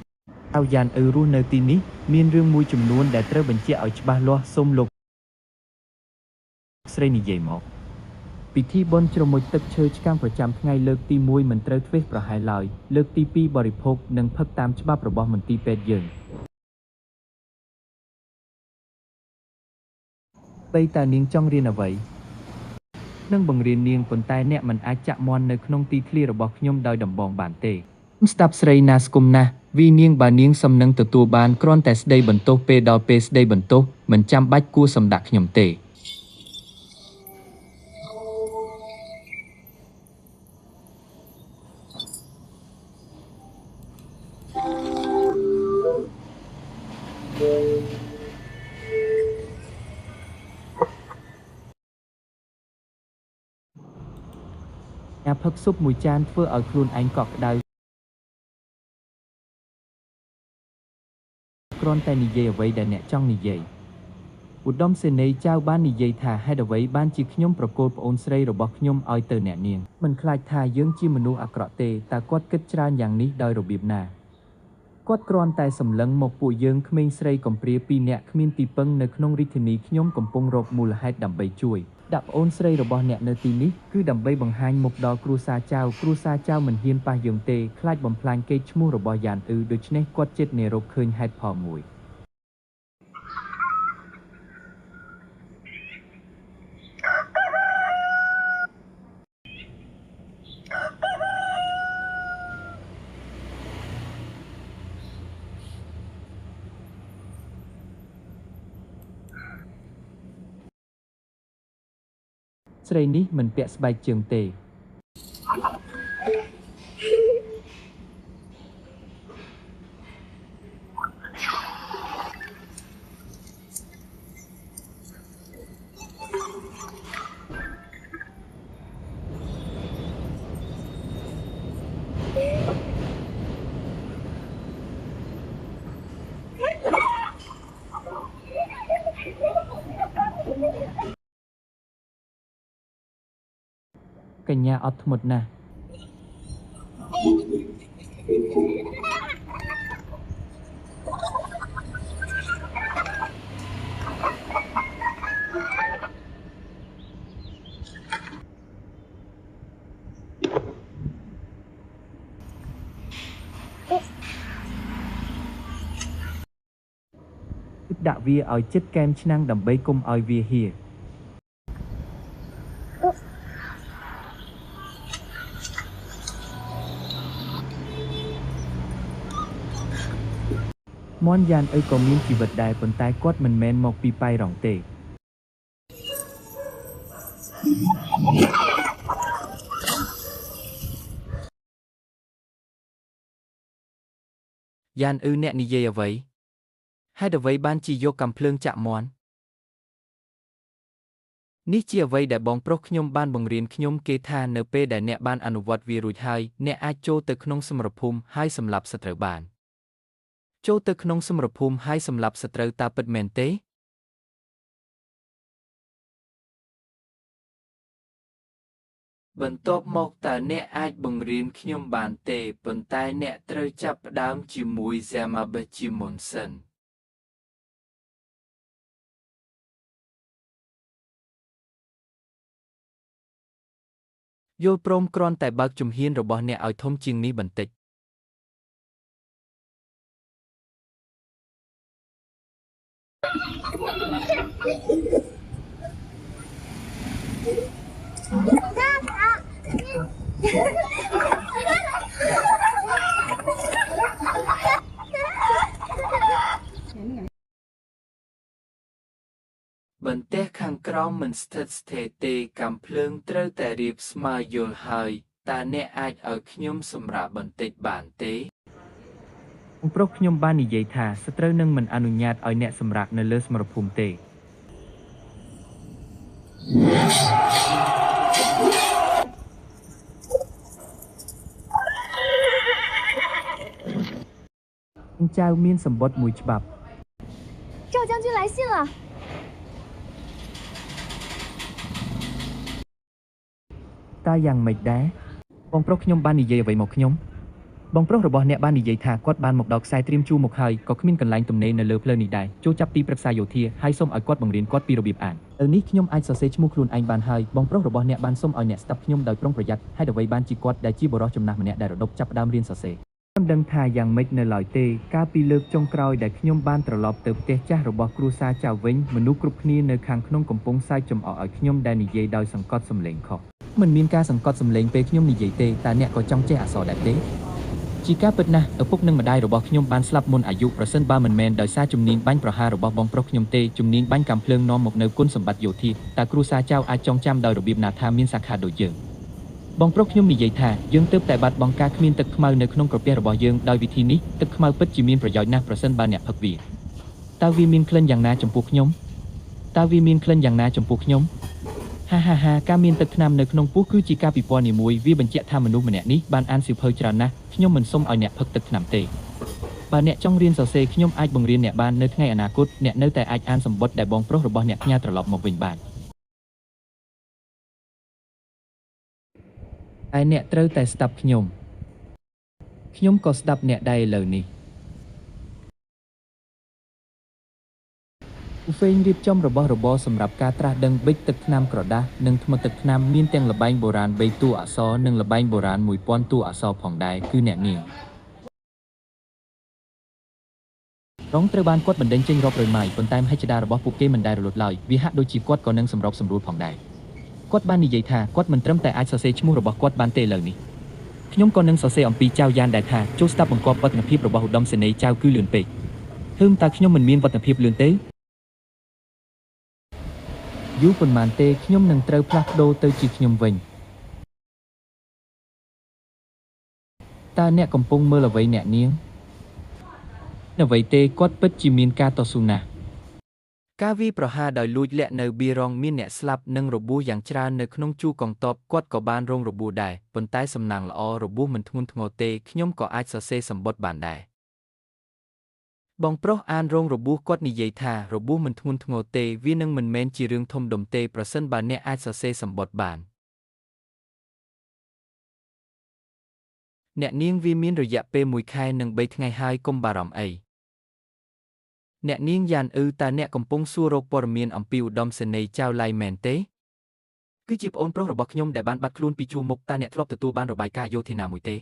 អោយ៉ានរស់នៅទីនេះមានរឿងមួយចំនួនដែលត្រូវបញ្ជាក់ឲ្យច្បាស់លាស់សូមលោកស្រីនិយាយមកពិធីបុណ្យជ្រមុជទឹកឈើឆ្កាងប្រចាំថ្ងៃលើកទី1មិនត្រូវធ្វេសប្រហែសឡើយលើកទី2បរិភោគនិងផឹកតាមច្បាប់របស់មន្ទីរពេទ្យយើង3តើនាងចង់រៀនអ្វីនឹងបង្រៀននាងប៉ុន្តែអ្នកមិនអាចចាក់មាន់នៅក្នុងទីធ្លារបស់ខ្ញុំដោយដំបងបានទេស្ដាប់ស្រីណាស្គមណាស់វីនាងបើនាងសំនឹងទទួលបានគ្រាន់តែស្ដីបន្ទោសពេលដល់ពេលស្ដីបន្ទោសមិនចាំបាច់គួរសម្ដាក់ខ្ញុំទេការផឹកស៊ុបមួយចានធ្វើឲ្យខ្លួនឯងកក់ក្ដៅគ្រាន់តែនិយាយអ្វីដែលអ្នកចង់និយាយឧត្តមសេនីយ៍ចៅបាននិយាយថាហេតុអ្វីបានជាខ្ញុំប្រកូលប្អូនស្រីរបស់ខ្ញុំឲ្យទៅអ្នកនាងមិនខ្លាចថាយើងជាមនុស្សអាក្រក់ទេតើគាត់គិតច្រើនយ៉ាងនេះដោយរបៀបណា គាត់គ្រាន់តែសម្លឹងមកពួកយើងក្មេងស្រីកំព្រា2នាក់គ្មានទីពឹងនៅក្នុងរាជធានីខ្ញុំកំពុងរកមូលហេតុដើម្បីជួយដាក់ប្អូនស្រីរបស់អ្នកនៅទីនេះគឺដើម្បីបង្ហាញមុខដល់គ្រួសារចៅមិនហ៊ានប៉ះយើងទេខ្លាចបំផ្លាញកេរ្តិ៍ឈ្មោះរបស់យ៉ានដូច្នេះគាត់ចិត្តនៃរកឃើញហេតុផលមួយស្រីនេះមិនពាក់ស្បែកជើងទេកញ្ញាអត់ធ្មត់ណាស់ដាក់វាឲ្យជិតកែមឆ្នាំងដើម្បីកុំឲ្យវាហៀមន់យ៉ានក៏មានជីវិតដែរប៉ុន្តែគាត់មិនមែនមកពីប៉ៃរងទេយ៉ានអ្នកនិយាយអ្វីហេតុអ្វីបានជាយកកាំភ្លើងចាក់មន់នេះជាអ្វីដែលបងប្រុសខ្ញុំបានបង្រៀនខ្ញុំគេថានៅពេលដែលអ្នកបានអនុវត្តវារួចហើយអ្នកអាចចូលទៅក្នុងសមរភូមិហើយសម្លាប់សត្រូវបានចូលទៅក្នុងសមរភូមិហើយសម្លាប់សត្រូវតើពិតមែនទេបន្ទាប់មកតើអ្នកអាចបង្រៀនខ្ញុំបានទេប៉ុន្តែអ្នកត្រូវចាប់ផ្ដើមជាមួយ Zama ជាមុនសិនយល់ព្រមគ្រាន់តែបើកជំហានរបស់អ្នកឲ្យធំជាងនេះបន្តិចបន្ទះខាងក្រោមមិនស្ថិតស្ថេរទេកាំភ្លើងត្រូវតែរាបស្មើយល់ហើយតើអ្នកអាចឲ្យខ្ញុំសម្រាកបន្តិចបានទេបងប្រុសខ្ញុំបាននិយាយថាសត្រូវនឹងមិនអនុញ្ញាតឲ្យអ្នកសម្រាកនៅលើសមរភូមិទេចៅមានសម្បត្តិមួយច្បាប់赵将军来信了តើយ៉ាងម៉េចដែរបងប្រុសខ្ញុំបាននិយាយអ្វីមកខ្ញុំបងប្រុសរបស់អ្នកបាននិយាយថាគាត់បានមកដល់ខ្សែត្រៀមជួរមកហើយក៏គ្មានកន្លែងទំនេរនៅលើផ្លូវនេះដែរចូលចាប់ទីប្រឹក្សាយោធាហើយសូមឲ្យគាត់បង្រៀនគាត់ពីរបៀបអានឥឡូវនេះខ្ញុំអាចសរសេរឈ្មោះខ្លួនឯងបានហើយបងប្រុសរបស់អ្នកបានសូមឲ្យអ្នកស្ដាប់ខ្ញុំដោយប្រុងប្រយ័ត្នហេតុអ្វីបានជាគាត់ដែលជាបុរសចំណាស់ម្នាក់ដែលរដប់ចាប់ផ្ដើមរៀនសរសេរខ្ញុំដឹងថាយ៉ាងម៉េចនៅឡើយទេកាលពីលើកចុងក្រោយដែលខ្ញុំបានត្រឡប់ទៅផ្ទះចាស់របស់គ្រួសារចៅវិញមនុស្សគ្រប់គ្នានៅខាងក្នុងកំពុងសើចចំអកឲ្យខ្ញុំដែលនិយាយដោយសង្កត់សម្លេងខុសមិនមានការសង្កត់សម្លេងពេលខ្ញុំនិយាយទេតើអ្នកក៏ចង់ចេះអក្សរដែរទេជាការពិតណាស់ឪពុកនិងម្ដាយរបស់ខ្ញុំបានស្លាប់មុនអាយុប្រសិនបើមិនមែនដោយសារជំនាញបាញ់ប្រហាររបស់បងប្រុសខ្ញុំទេជំនាញបាញ់កាំភ្លើងនាំមកនៅគុណសម្បត្តិយោធាតើគ្រួសារចៅអាចចងចាំដោយរបៀបណាថាមានសាខាដូចយើងបងប្រុសខ្ញុំនិយាយថាយើងទើបតែបាត់បង់ការគ្មានទឹកខ្មៅនៅក្នុងក្រពះរបស់យើងដោយវិធីនេះទឹកខ្មៅពិតជាមានប្រយោជន៍ណាស់ប្រសិនបើអ្នកផឹកវាតើវាមានក្លិនយ៉ាងណាចំពោះខ្ញុំហាការមានទឹកថ្នាំនៅក្នុងពោះគឺជាការពិពណ៌នាមួយវាបញ្ជាក់ថាមនុស្សម្នាក់នេះបានអានសៀវភៅច្រើនណាស់ខ្ញុំមិនសុំឲ្យអ្នកផឹកទឹកថ្នាំទេបើអ្នកចង់រៀនសរសេរខ្ញុំអាចបង្រៀនអ្នកបាននៅថ្ងៃអនាគតអ្នកនៅតែអាចអានសម្បត្តិដែលបងប្រុសរបស់អ្នកផ្ញើត្រឡប់មកវិញបានហើយអ្នកត្រូវតែស្ដាប់ខ្ញុំក៏ស្ដាប់អ្នកដែរឥឡូវនេះ ហ្វេងរៀបចំរបស់របរសម្រាប់ការត្រាស់ដឹងប៊ិចទឹកថ្នាំក្រដាសនិងថ្មទឹកថ្នាំមានទាំងល្បែងបុរាណ3តួអក្សរនិងល្បែងបុរាណ1000តួអក្សរផងដែរគឺអ្នកនាងរងត្រូវបានគាត់បណ្ដេញចេញរាប់រយម៉ាយប៉ុន្តែមហិច្ឆតារបស់ពួកគេមិនដែលរលត់ឡើយវាហាក់ដូចជាគាត់ក៏នឹងសម្របសម្រួលផងដែរគាត់បាននិយាយថាគាត់មិនត្រឹមតែអាចសរសេរឈ្មោះរបស់គាត់បានទេឥឡូវនេះខ្ញុំក៏នឹងសរសេរអំពីចៅយ៉ានដែរថាចូលស្ដាប់បង្គាប់វឌ្ឍនភាពរបស់ឧត្តមសេនីយ៍ចៅគឺលឿនពេកហឹមតើខ្ញុំមិនមានវឌ្ឍនភាពលឿនទេយូរប៉ុន្មានទេខ្ញុំនឹងត្រូវផ្លាស់ប្ដូរទៅជាខ្ញុំវិញតើអ្នកកំពុងមើលអ្វីអ្នកនាងអ្វីទេគាត់ពិតជាមានការតស៊ូណាស់ការវាយប្រហារដោយលួចលាក់នៅប៊ីរងមានអ្នកស្លាប់និងរបួសយ៉ាងច្រើននៅក្នុងជួរកងទ័ពគាត់ក៏បានរងរបួសដែរប៉ុន្តែសំណាងល្អរបួសមិនធ្ងន់ធ្ងរទេខ្ញុំក៏អាចសរសេរសម្បត្តិបានដែរបងប្រុសអានរងរបួសគាត់និយាយថារបួសមិនធ្ងន់ធ្ងរទេវានឹងមិនមែនជារឿងធំដុំទេប្រសិនបើអ្នកអាចសរសេរសម្បត្តិបានអ្នកនាងវាមានរយៈពេល1ខែនិង3ថ្ងៃហើយកុំបារម្ភអីអ្នកនាងយ៉ានតើអ្នកកំពុងសួររកព័ត៌មានអំពីឧត្តមសេនីយ៍ចៅឡៃមែនទេគឺជាប្អូនប្រុសរបស់ខ្ញុំដែលបានបាត់ខ្លួនពីជួរមុខតើអ្នកធ្លាប់ទទួលបានរបាយការណ៍យោធាណាមួយទេ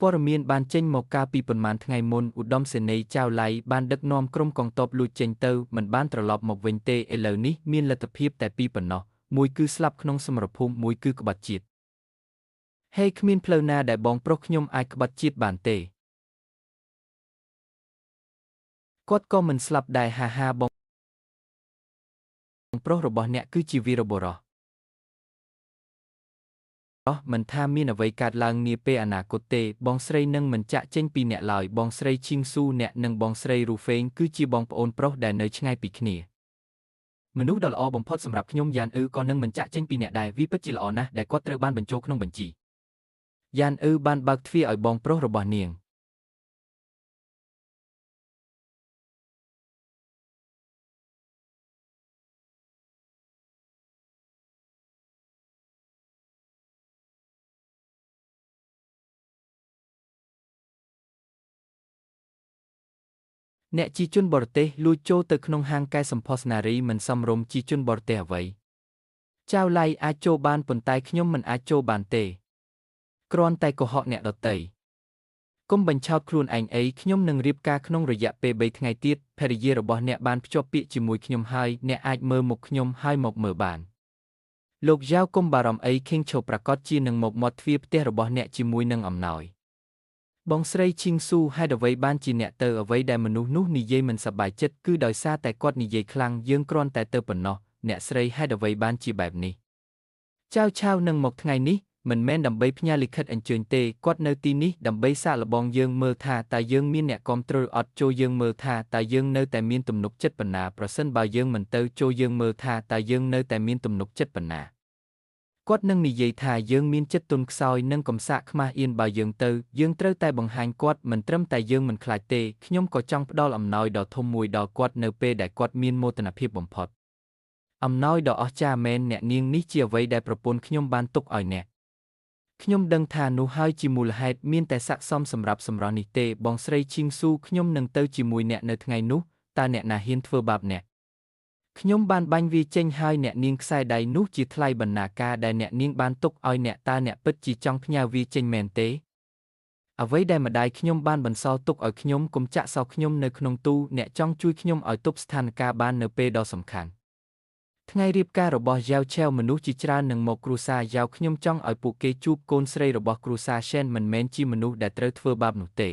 ព័ត៌មានបានចេញមកកាលពីប៉ុន្មានថ្ងៃមុនឧត្តមសេនីយ៍ចៅឡៃបានដឹកនាំក្រុមកងទ័ពលួចចេញទៅមិនបានត្រឡប់មកវិញទេឥឡូវនេះមានលទ្ធភាពតែពីរប៉ុណ្ណោះមួយគឺស្លាប់ក្នុងសមរភូមិមួយគឺក្បត់ជាតិហេគ្មានផ្លូវណាដែលបងប្រុសខ្ញុំអាចក្បត់ជាតិបានទេគាត់ក៏មិនស្លាប់ដែរហាហាបងប្រុសរបស់អ្នកគឺជាវីរបុរសមិនថាមានអ្វីកើតឡើងនាពេលអនាគតទេបងស្រីនឹងមិនចាក់ចេញពីអ្នកឡើយបងស្រីឈីងស៊ូអ្នកនិងបងស្រីរូហ្វេងគឺជាបងប្អូនប្រុសដែលនៅឆ្ងាយពីគ្នាមនុស្សដ៏ល្អបំផុតសម្រាប់ខ្ញុំយ៉ានក៏នឹងមិនចាក់ចេញពីអ្នកដែរវាពិតជាល្អណាស់ដែលគាត់ត្រូវបានបញ្ចូលក្នុងបញ្ជីយ៉ានបានបើកទ្វារឲ្យបងប្រុសរបស់នាងអ្នកជាជនបរទេសលួចចូលទៅក្នុងហាងកែសម្ផស្សនារីមិនសមរម្យជាជនបរទេសអ្វីចៅឡៃអាចចូលបានប៉ុន្តែខ្ញុំមិនអាចចូលបានទេគ្រាន់តែកុហកអ្នកដទៃកុំបញ្ឆោតខ្លួនឯងអីខ្ញុំនឹងរៀបការក្នុងរយៈពេល3ថ្ងៃទៀតភរិយារបស់អ្នកបានភ្ជាប់ពាក្យជាមួយខ្ញុំហើយអ្នកអាចមើលមុខខ្ញុំហើយមកមើលបានលោកយ៉ាវកុំបារម្ភអីខេងឈោប្រកាសជានឹងមកមាត់ទ្វារផ្ទះរបស់អ្នកជាមួយនឹងអំណោយបងស្រីឈីងស៊ូហេតុអ្វីបានជាអ្នកទៅអ្វីដែលមនុស្សនោះនិយាយមិនសប្បាយចិត្តគឺដោយសារតែគាត់និយាយខ្លាំងយើងគ្រាន់តែទៅប៉ុណ្ណោះអ្នកស្រីហេតុអ្វីបានជាបែបនេះចៅឆាវនឹងមកថ្ងៃនេះមិនមែនដើម្បីផ្ញើលិខិតអញ្ជើញទេគាត់នៅទីនេះដើម្បីសាកល្បងយើងមើលថាតើយើងមានអ្នកគាំទ្រអត់ចូលយើងមើលថាតើយើងនៅតែមានទំនុកចិត្តប៉ុណ្ណាប្រសិនបើយើងមិនទៅចូលយើងមើលថាតើយើងនៅតែមានទំនុកចិត្តប៉ុណ្ណាគាត់នឹងនិយាយថាយើងមានចិត្តទន់ខ្សោយនិងកំសាកខ្មាស់អៀនបើយើងទៅយើងត្រូវតែបង្ហាញគាត់មិនត្រឹមតែយើងមិនខ្លាចទេខ្ញុំក៏ចង់ផ្ដល់អំណោយដ៏ធំមួយដល់គាត់នៅពេលដែលគាត់មានមោទនភាពបំផុតអំណោយដ៏អស្ចារ្យមែនអ្នកនាងនេះជាអ្វីដែលប្រពន្ធខ្ញុំបានទុកឲ្យអ្នកខ្ញុំដឹងថានោះហើយជាមូលហេតុមានតែស័ក្តិសមសម្រាប់សម្រស់នេះទេបងស្រីឈីងស៊ូខ្ញុំនឹងទៅជាមួយអ្នកនៅថ្ងៃនោះតើអ្នកណាហ៊ានធ្វើបាបអ្នកខ្ញុំបានបាញ់វាចេញហើយអ្នកនាងខ្សែដៃនោះជាថ្លៃបណ្ណាការដែលអ្នកនាងបានទុកឲ្យអ្នកតើអ្នកពិតជាចង់ផ្ញើវាចេញមែនទេអ្វីដែលម្ដាយខ្ញុំបានបន្សល់ទុកឲ្យខ្ញុំកុំចាក់សោកខ្ញុំនៅក្នុងទូអ្នកចង់ជួយខ្ញុំឲ្យទប់ស្ថានភាពបាននៅពេលដ៏សំខាន់ថ្ងៃរៀបការរបស់យ៉ាវឆាវមនុស្សជាច្រើននឹងមកគ្រួសារយ៉ាវខ្ញុំចង់ឲ្យពួកគេជួបកូនស្រីរបស់គ្រួសារရှែនមិនមែនជាមនុស្សដែលត្រូវធ្វើបាបនោះទេ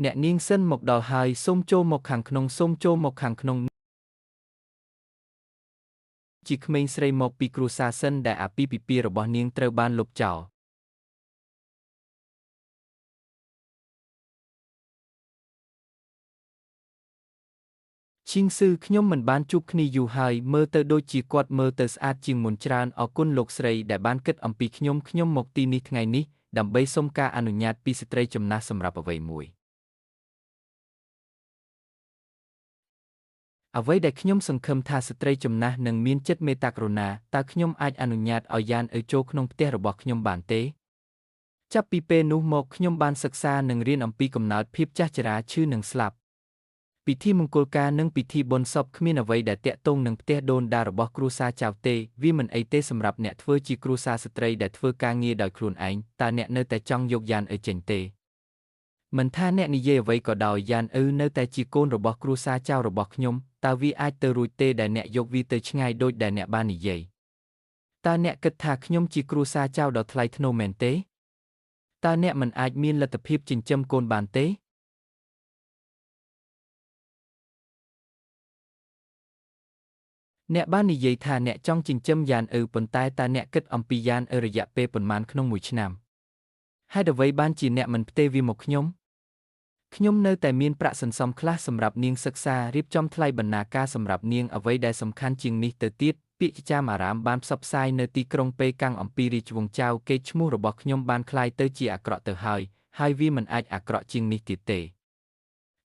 អ្នកនាងសិនមកដល់ហើយសូមចូលមកខាងក្នុងសូមចូលមកខាងក្នុងជាក្មេងស្រីមកពីគ្រួសារសិនដែលអាពាហ៍ពិពាហ៍របស់នាងត្រូវបានលុបចោលឈីងស៊ឺខ្ញុំមិនបានជួបគ្នាយូរហើយមើលទៅដូចជាគាត់មើលទៅស្អាតជាងមុនច្រើនអរគុណលោកស្រីដែលបានគិតអំពីខ្ញុំមកទីនេះថ្ងៃនេះដើម្បីសុំការអនុញ្ញាតពីស្ត្រីចំណាស់សម្រាប់អ្វីមួយអ្វីដែលខ្ញុំសង្ឃឹមថាស្ត្រីចំណាស់នឹងមានចិត្តមេត្តាករុណាតើខ្ញុំអាចអនុញ្ញាតឲ្យយ៉ានចូលក្នុងផ្ទះរបស់ខ្ញុំបានទេ ចាប់ពីពេលនោះមកខ្ញុំបានសិក្សានិងរៀនអំពីកំណើតភាពចាស់ជរាឈឺនិងស្លាប់ពិធីមង្គលការនិងពិធីបុណ្យសពគ្មានអ្វីដែលតាក់ទងនឹងផ្ទះដូនតារបស់គ្រួសារចៅទេវាមិនអីទេសម្រាប់អ្នកធ្វើជាគ្រួសារស្ត្រីដែលធ្វើការងារដោយខ្លួនឯងតើអ្នកនៅតែចង់យកយ៉ានអ៊ឺចេញទេមិនថាអ្នកនិយាយអ្វីក៏ដោយយ៉ានអ៊ឺនៅតែជាកូនរបស់គ្រួសារចៅរបស់ខ្ញុំតើវាអាចទៅរួចទេដែលអ្នកយកវាទៅឆ្ងាយដូចដែលអ្នកបាននិយាយតើអ្នកគិតថាខ្ញុំជាគ្រួសារចៅដ៏ថ្លៃថ្នូរមែនទេតើអ្នកមិនអាចមានលទ្ធភាពចិញ្ចឹមកូនបានទេអ្នកបាននិយាយថាអ្នកចង់ចិញ្ចឹមយ៉ានអ៊ឺប៉ុន្តែតើអ្នកគិតអំពីយ៉ានអ៊ឺរយៈពេលប៉ុន្មានក្នុងមួយឆ្នាំហេតុអ្វីបានជាអ្នកមិនផ្ទេរវាមកខ្ញុំនៅតែមានប្រាក់សន្សំខ្លះសម្រាប់នាងសិក្សារៀបចំថ្លៃបណ្ណាការសម្រាប់នាងអ្វីដែលសំខាន់ជាងនេះទៅទៀតពាក្យចាមអារាមបានផ្សព្វផ្សាយនៅទីក្រុងប៉េកាំងអំពីរាជវង្សចៅកេរ្តិ៍ឈ្មោះរបស់ខ្ញុំបានคล้ายទៅជាអាក្រក់ទៅហើយវាមិនអាចអាក្រក់ជាងនេះទៀតទេ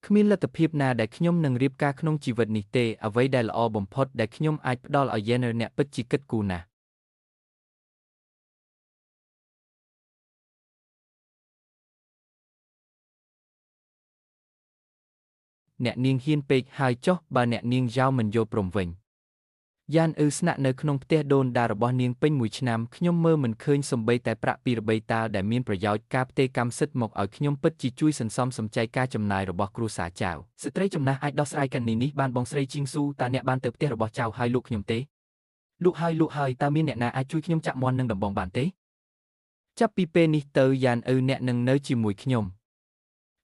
គ្មានលទ្ធភាពណាដែលខ្ញុំនឹងរៀបការក្នុងជីវិតនេះទេអ្វីដែលល្អបំផុតដែលខ្ញុំអាចផ្ដល់ឲ្យយេនអ្នកពិតជាគិតគូរណាស់អ្នកនាងហ៊ានពេកហើយចុះបើអ្នកនាងយ៉ៅមិនយល់ព្រមវិញយ៉ានអ៊ឺស្នាក់នៅក្នុងផ្ទះដូនតារបស់នាងពេញមួយឆ្នាំខ្ញុំមើលមិនឃើញសំបីតែប្រាក់ពីរបីតាដែលមានប្រយោជន៍ការផ្ទេរកម្មសិទ្ធិមកឲ្យខ្ញុំពិតជាជួយសន្សំសំចៃការចំណាយរបស់គ្រួសារចៅស្ត្រីចំណាស់អាចដោះស្រាយករណីនេះបានបងស្រីជីងស៊ូតើអ្នកបានទៅផ្ទះរបស់ចៅហើយលោកខ្ញុំទេលោកហើយតើមានអ្នកណាអាចជួយខ្ញុំចាក់មាន់នឹងដំបងបានទេចាប់ពីពេលនេះទៅយ៉ានអ៊ឺអ្នកនឹងនៅជាមួយខ្ញុំ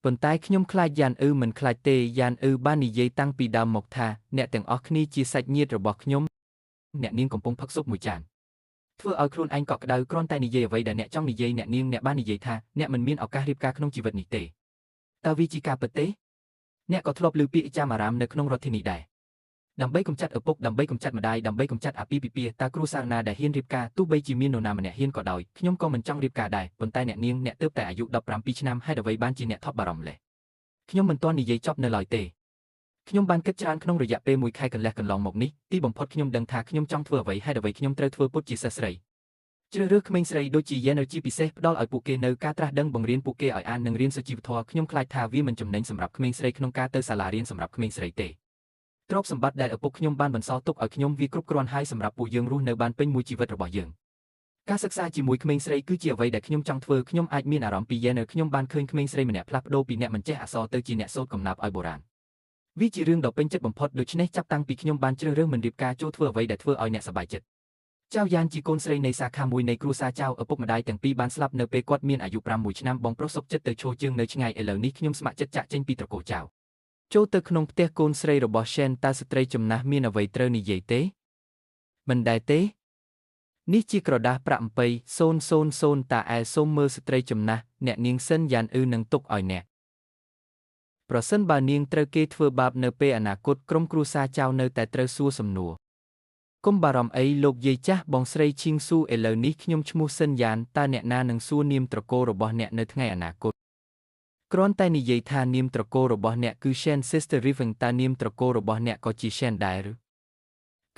ប៉ុន្តែខ្ញុំខ្លាចយ៉ានអ៊ឺមិនខ្លាចទេយ៉ានអ៊ឺបាននិយាយតាំងពីដើមមកថាអ្នកទាំងអស់គ្នាជាសាច់ញាតិរបស់ខ្ញុំអ្នកនាងកំពុងផឹកស៊ុបមួយចានធ្វើឲ្យខ្លួនឯងកក់ក្ដៅគ្រាន់តែនិយាយអ្វីដែលអ្នកចង់និយាយអ្នកបាននិយាយថាអ្នកមិនមានឱកាសរៀបការក្នុងជីវិតនេះទេតើវាជាការពិតទេអ្នកក៏ធ្លាប់ឮពាក្យចាមអារាមនៅក្នុងរដ្ឋធានីដែរដើម្បីកម្ចាត់ឪពុកដើម្បីកម្ចាត់ម្ដាយដើម្បីកម្ចាត់អាពាហ៍ពិពាហ៍តើគ្រួសារណាដែលហ៊ានរៀបការទោះបីជាមាននរណាម្នាក់ហ៊ានក៏ដោយខ្ញុំក៏មិនចង់រៀបការដែរប៉ុន្តែអ្នកនាងអ្នកទើបតែអាយុ17ឆ្នាំហេតុអ្វីបានជាអ្នកថប់បារម្ភលេខ្ញុំមិនទាន់និយាយចប់នៅឡើយទេខ្ញុំបានគិតច្រើនក្នុងរយៈពេល1ខែកន្លះកន្លងមកនេះទីបំផុតខ្ញុំដឹងថាខ្ញុំចង់ធ្វើអ្វីហេតុអ្វីខ្ញុំត្រូវធ្វើពុតជាសិស្សស្រីជ្រើសរើសក្មេងស្រីដូចជាយេនជាពិសេសផ្ដល់ឲ្យពួកគេនៅការត្រាស់ដឹងបង្រៀនពួកគេឲ្យអាននិងរៀនសុជីវធម៌ខ្ញុំខ្លាចថាវាមិនចំណេញសម្រាប់ក្មេងស្រីក្នុងការទៅសាលារៀនសម្រាប់ក្មេងស្រីទេទ្រព្យសម្បត្តិដែលឪពុកខ្ញុំបានបន្សល់ទុកឲ្យខ្ញុំវាគ្រប់គ្រាន់ហើយសម្រាប់ពួកយើងរស់នៅបានពេញមួយជីវិតរបស់យើងការសិក្សាជាមួយក្មេងស្រីគឺជាអ្វីដែលខ្ញុំចង់ធ្វើខ្ញុំអាចមានអារម្មណ៍ពីយេនខ្ញុំបានឃើញក្មេងស្រីម្នាក់ផ្លាស់ប្ដូរពីអ្នកមិនចេះអក្សរទៅជាអ្នកសូត្រកំណាព្យឲ្យបុរាណវាជារឿងដ៏ពេញចិត្តបំផុតដូច្នេះចាប់តាំងពីខ្ញុំបានជ្រើសរើសមិនរៀបការចូលធ្វើអ្វីដែលធ្វើឲ្យអ្នកសប្បាយចិត្តចៅយ៉ានជាកូនស្រីនៃសាខាមួយនៃគ្រួសារចៅឪពុកម្ដាយទាំងពីរបានស្លាប់នៅពេលគាត់មានអាយុ6ឆ្នាំបងប្រុសសុខចិត្តទៅឈរជើងនៅឆ្ងាយឥឡូវនេះខ្ញុំស្ម័គ្រចិត្តចាក់ចេញពីត្រកូលចៅចូលទៅក្នុងផ្ទះកូនស្រីរបស់ Shen តើស្ត្រីចំណាស់មានអ្វីត្រូវនិយាយទេមិនដែរទេនេះជាក្រដាសប្រាក់2000តើឯសូមមើលស្ត្រីចំណាស់អ្នកនាងសិនយ៉ានអ៊ឺនឹងទុកឲ្យអ្នកប្រសិនបើនាងត្រូវគេធ្វើបាបនៅពេលអនាគតក្រុមគ្រួសារចៅនៅតែត្រូវសួរសំណួរកុំបារម្ភអីលោកយាយចាស់បងស្រីឈីងស៊ូឥឡូវនេះខ្ញុំឈ្មោះសិនយ៉ានតើអ្នកណានឹងសួរនាមត្រកូលរបស់អ្នកនៅថ្ងៃអនាគតគ្រាន់តែនិយាយថានាមត្រកូលរបស់អ្នកគឺ Shen Sister Riven តើនាមត្រកូលរបស់អ្នកក៏ជា Shen ដែរឬ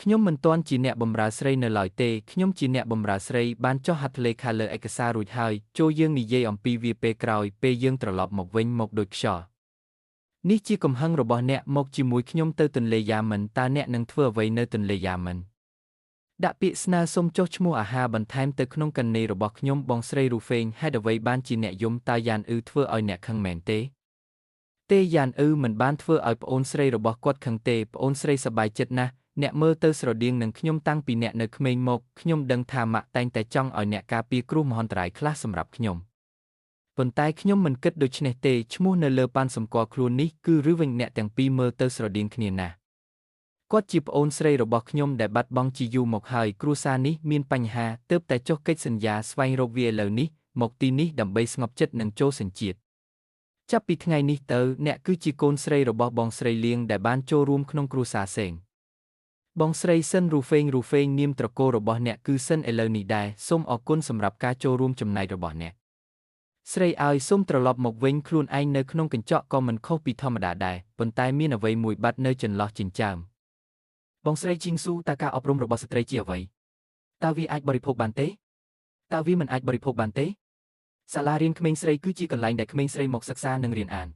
ខ្ញុំមិនទាន់ជាអ្នកបម្រើស្រីនៅឡើយទេខ្ញុំជាអ្នកបម្រើស្រីបានចុះហត្ថលេខាលើឯកសាររួចហើយចូលយើងនិយាយអំពីវាពេលក្រោយពេលយើងត្រឡប់មកវិញមកដូចខ្យល់នេះជាកំហឹងរបស់អ្នកមកជាមួយខ្ញុំទៅទន្លេយ៉ាមិនតើអ្នកនឹងធ្វើអ្វីនៅទន្លេយ៉ាមិនដាក់ពាក្យស្នើសុំចុះឈ្មោះអាហារបន្ថែមទៅក្នុងកណនីរបស់ខ្ញុំបងស្រីរូហ្វេងហេតុអ្វីបានជាអ្នកយំតើយ៉ានអ៊ឺធ្វើឲ្យអ្នកខឹងមែនទេយ៉ានអ៊ឺមិនបានធ្វើឲ្យប្អូនស្រីរបស់គាត់ខឹងទេប្អូនស្រីសប្បាយចិត្តណាស់អ្នកមើលទៅស្រដៀងនឹងខ្ញុំតាំងពីអ្នកនៅក្មេងមកខ្ញុំដឹងថាម៉ាក់តែងតែចង់ឲ្យអ្នកការពារគ្រោះមហន្តរាយខ្លះសម្រាប់ខ្ញុំប៉ុន្តែខ្ញុំមិនគិតដូច្នេះទេឈ្មោះនៅលើប៉ាន់សម្គាល់ខ្លួននេះគឺឬវិញអ្នកទាំងពីរមើលទៅស្រដៀងគ្នាណាស់គាត់ជាប្អូនស្រីរបស់ខ្ញុំដែលបាត់បង់ជាយូរមកហើយគ្រួសារនេះមានបញ្ហាទើបតែចុះកិច្ចសន្យាស្វែងរកវាឥឡូវនេះមកទីនេះដើម្បីស្ងប់ចិត្តនិងចូលសញ្ជាតិចាប់ពីថ្ងៃនេះទៅអ្នកគឺជាកូនស្រីរបស់បងស្រីលៀងដែលបានចូលរួមក្នុងគ្រួសារសេងបងស្រីសិនរូហ្វេងនាមត្រកូលរបស់អ្នកគឺសិនឥឡូវនេះដែរសូមអរគុណសម្រាប់ការចូលរួមចំណែករបស់អ្នកស្រីឲ្យសូមត្រឡប់មកវិញខ្លួនឯងនៅក្នុងកញ្ចក់ក៏មិនខុសពីធម្មតាដែរប៉ុន្តែមានអ្វីមួយបាត់នៅចន្លោះចិញ្ចើមបងស្រីជីងស៊ូតើការអប់រំរបស់ស្ត្រីជាអ្វីតើវាអាចបរិភោគបានទេតើវាមិនអាចបរិភោគបានទេ សាលារៀនក្មេងស្រីគឺជាកន្លែងដែលក្មេងស្រីមកសិក្សានិងរៀនអាន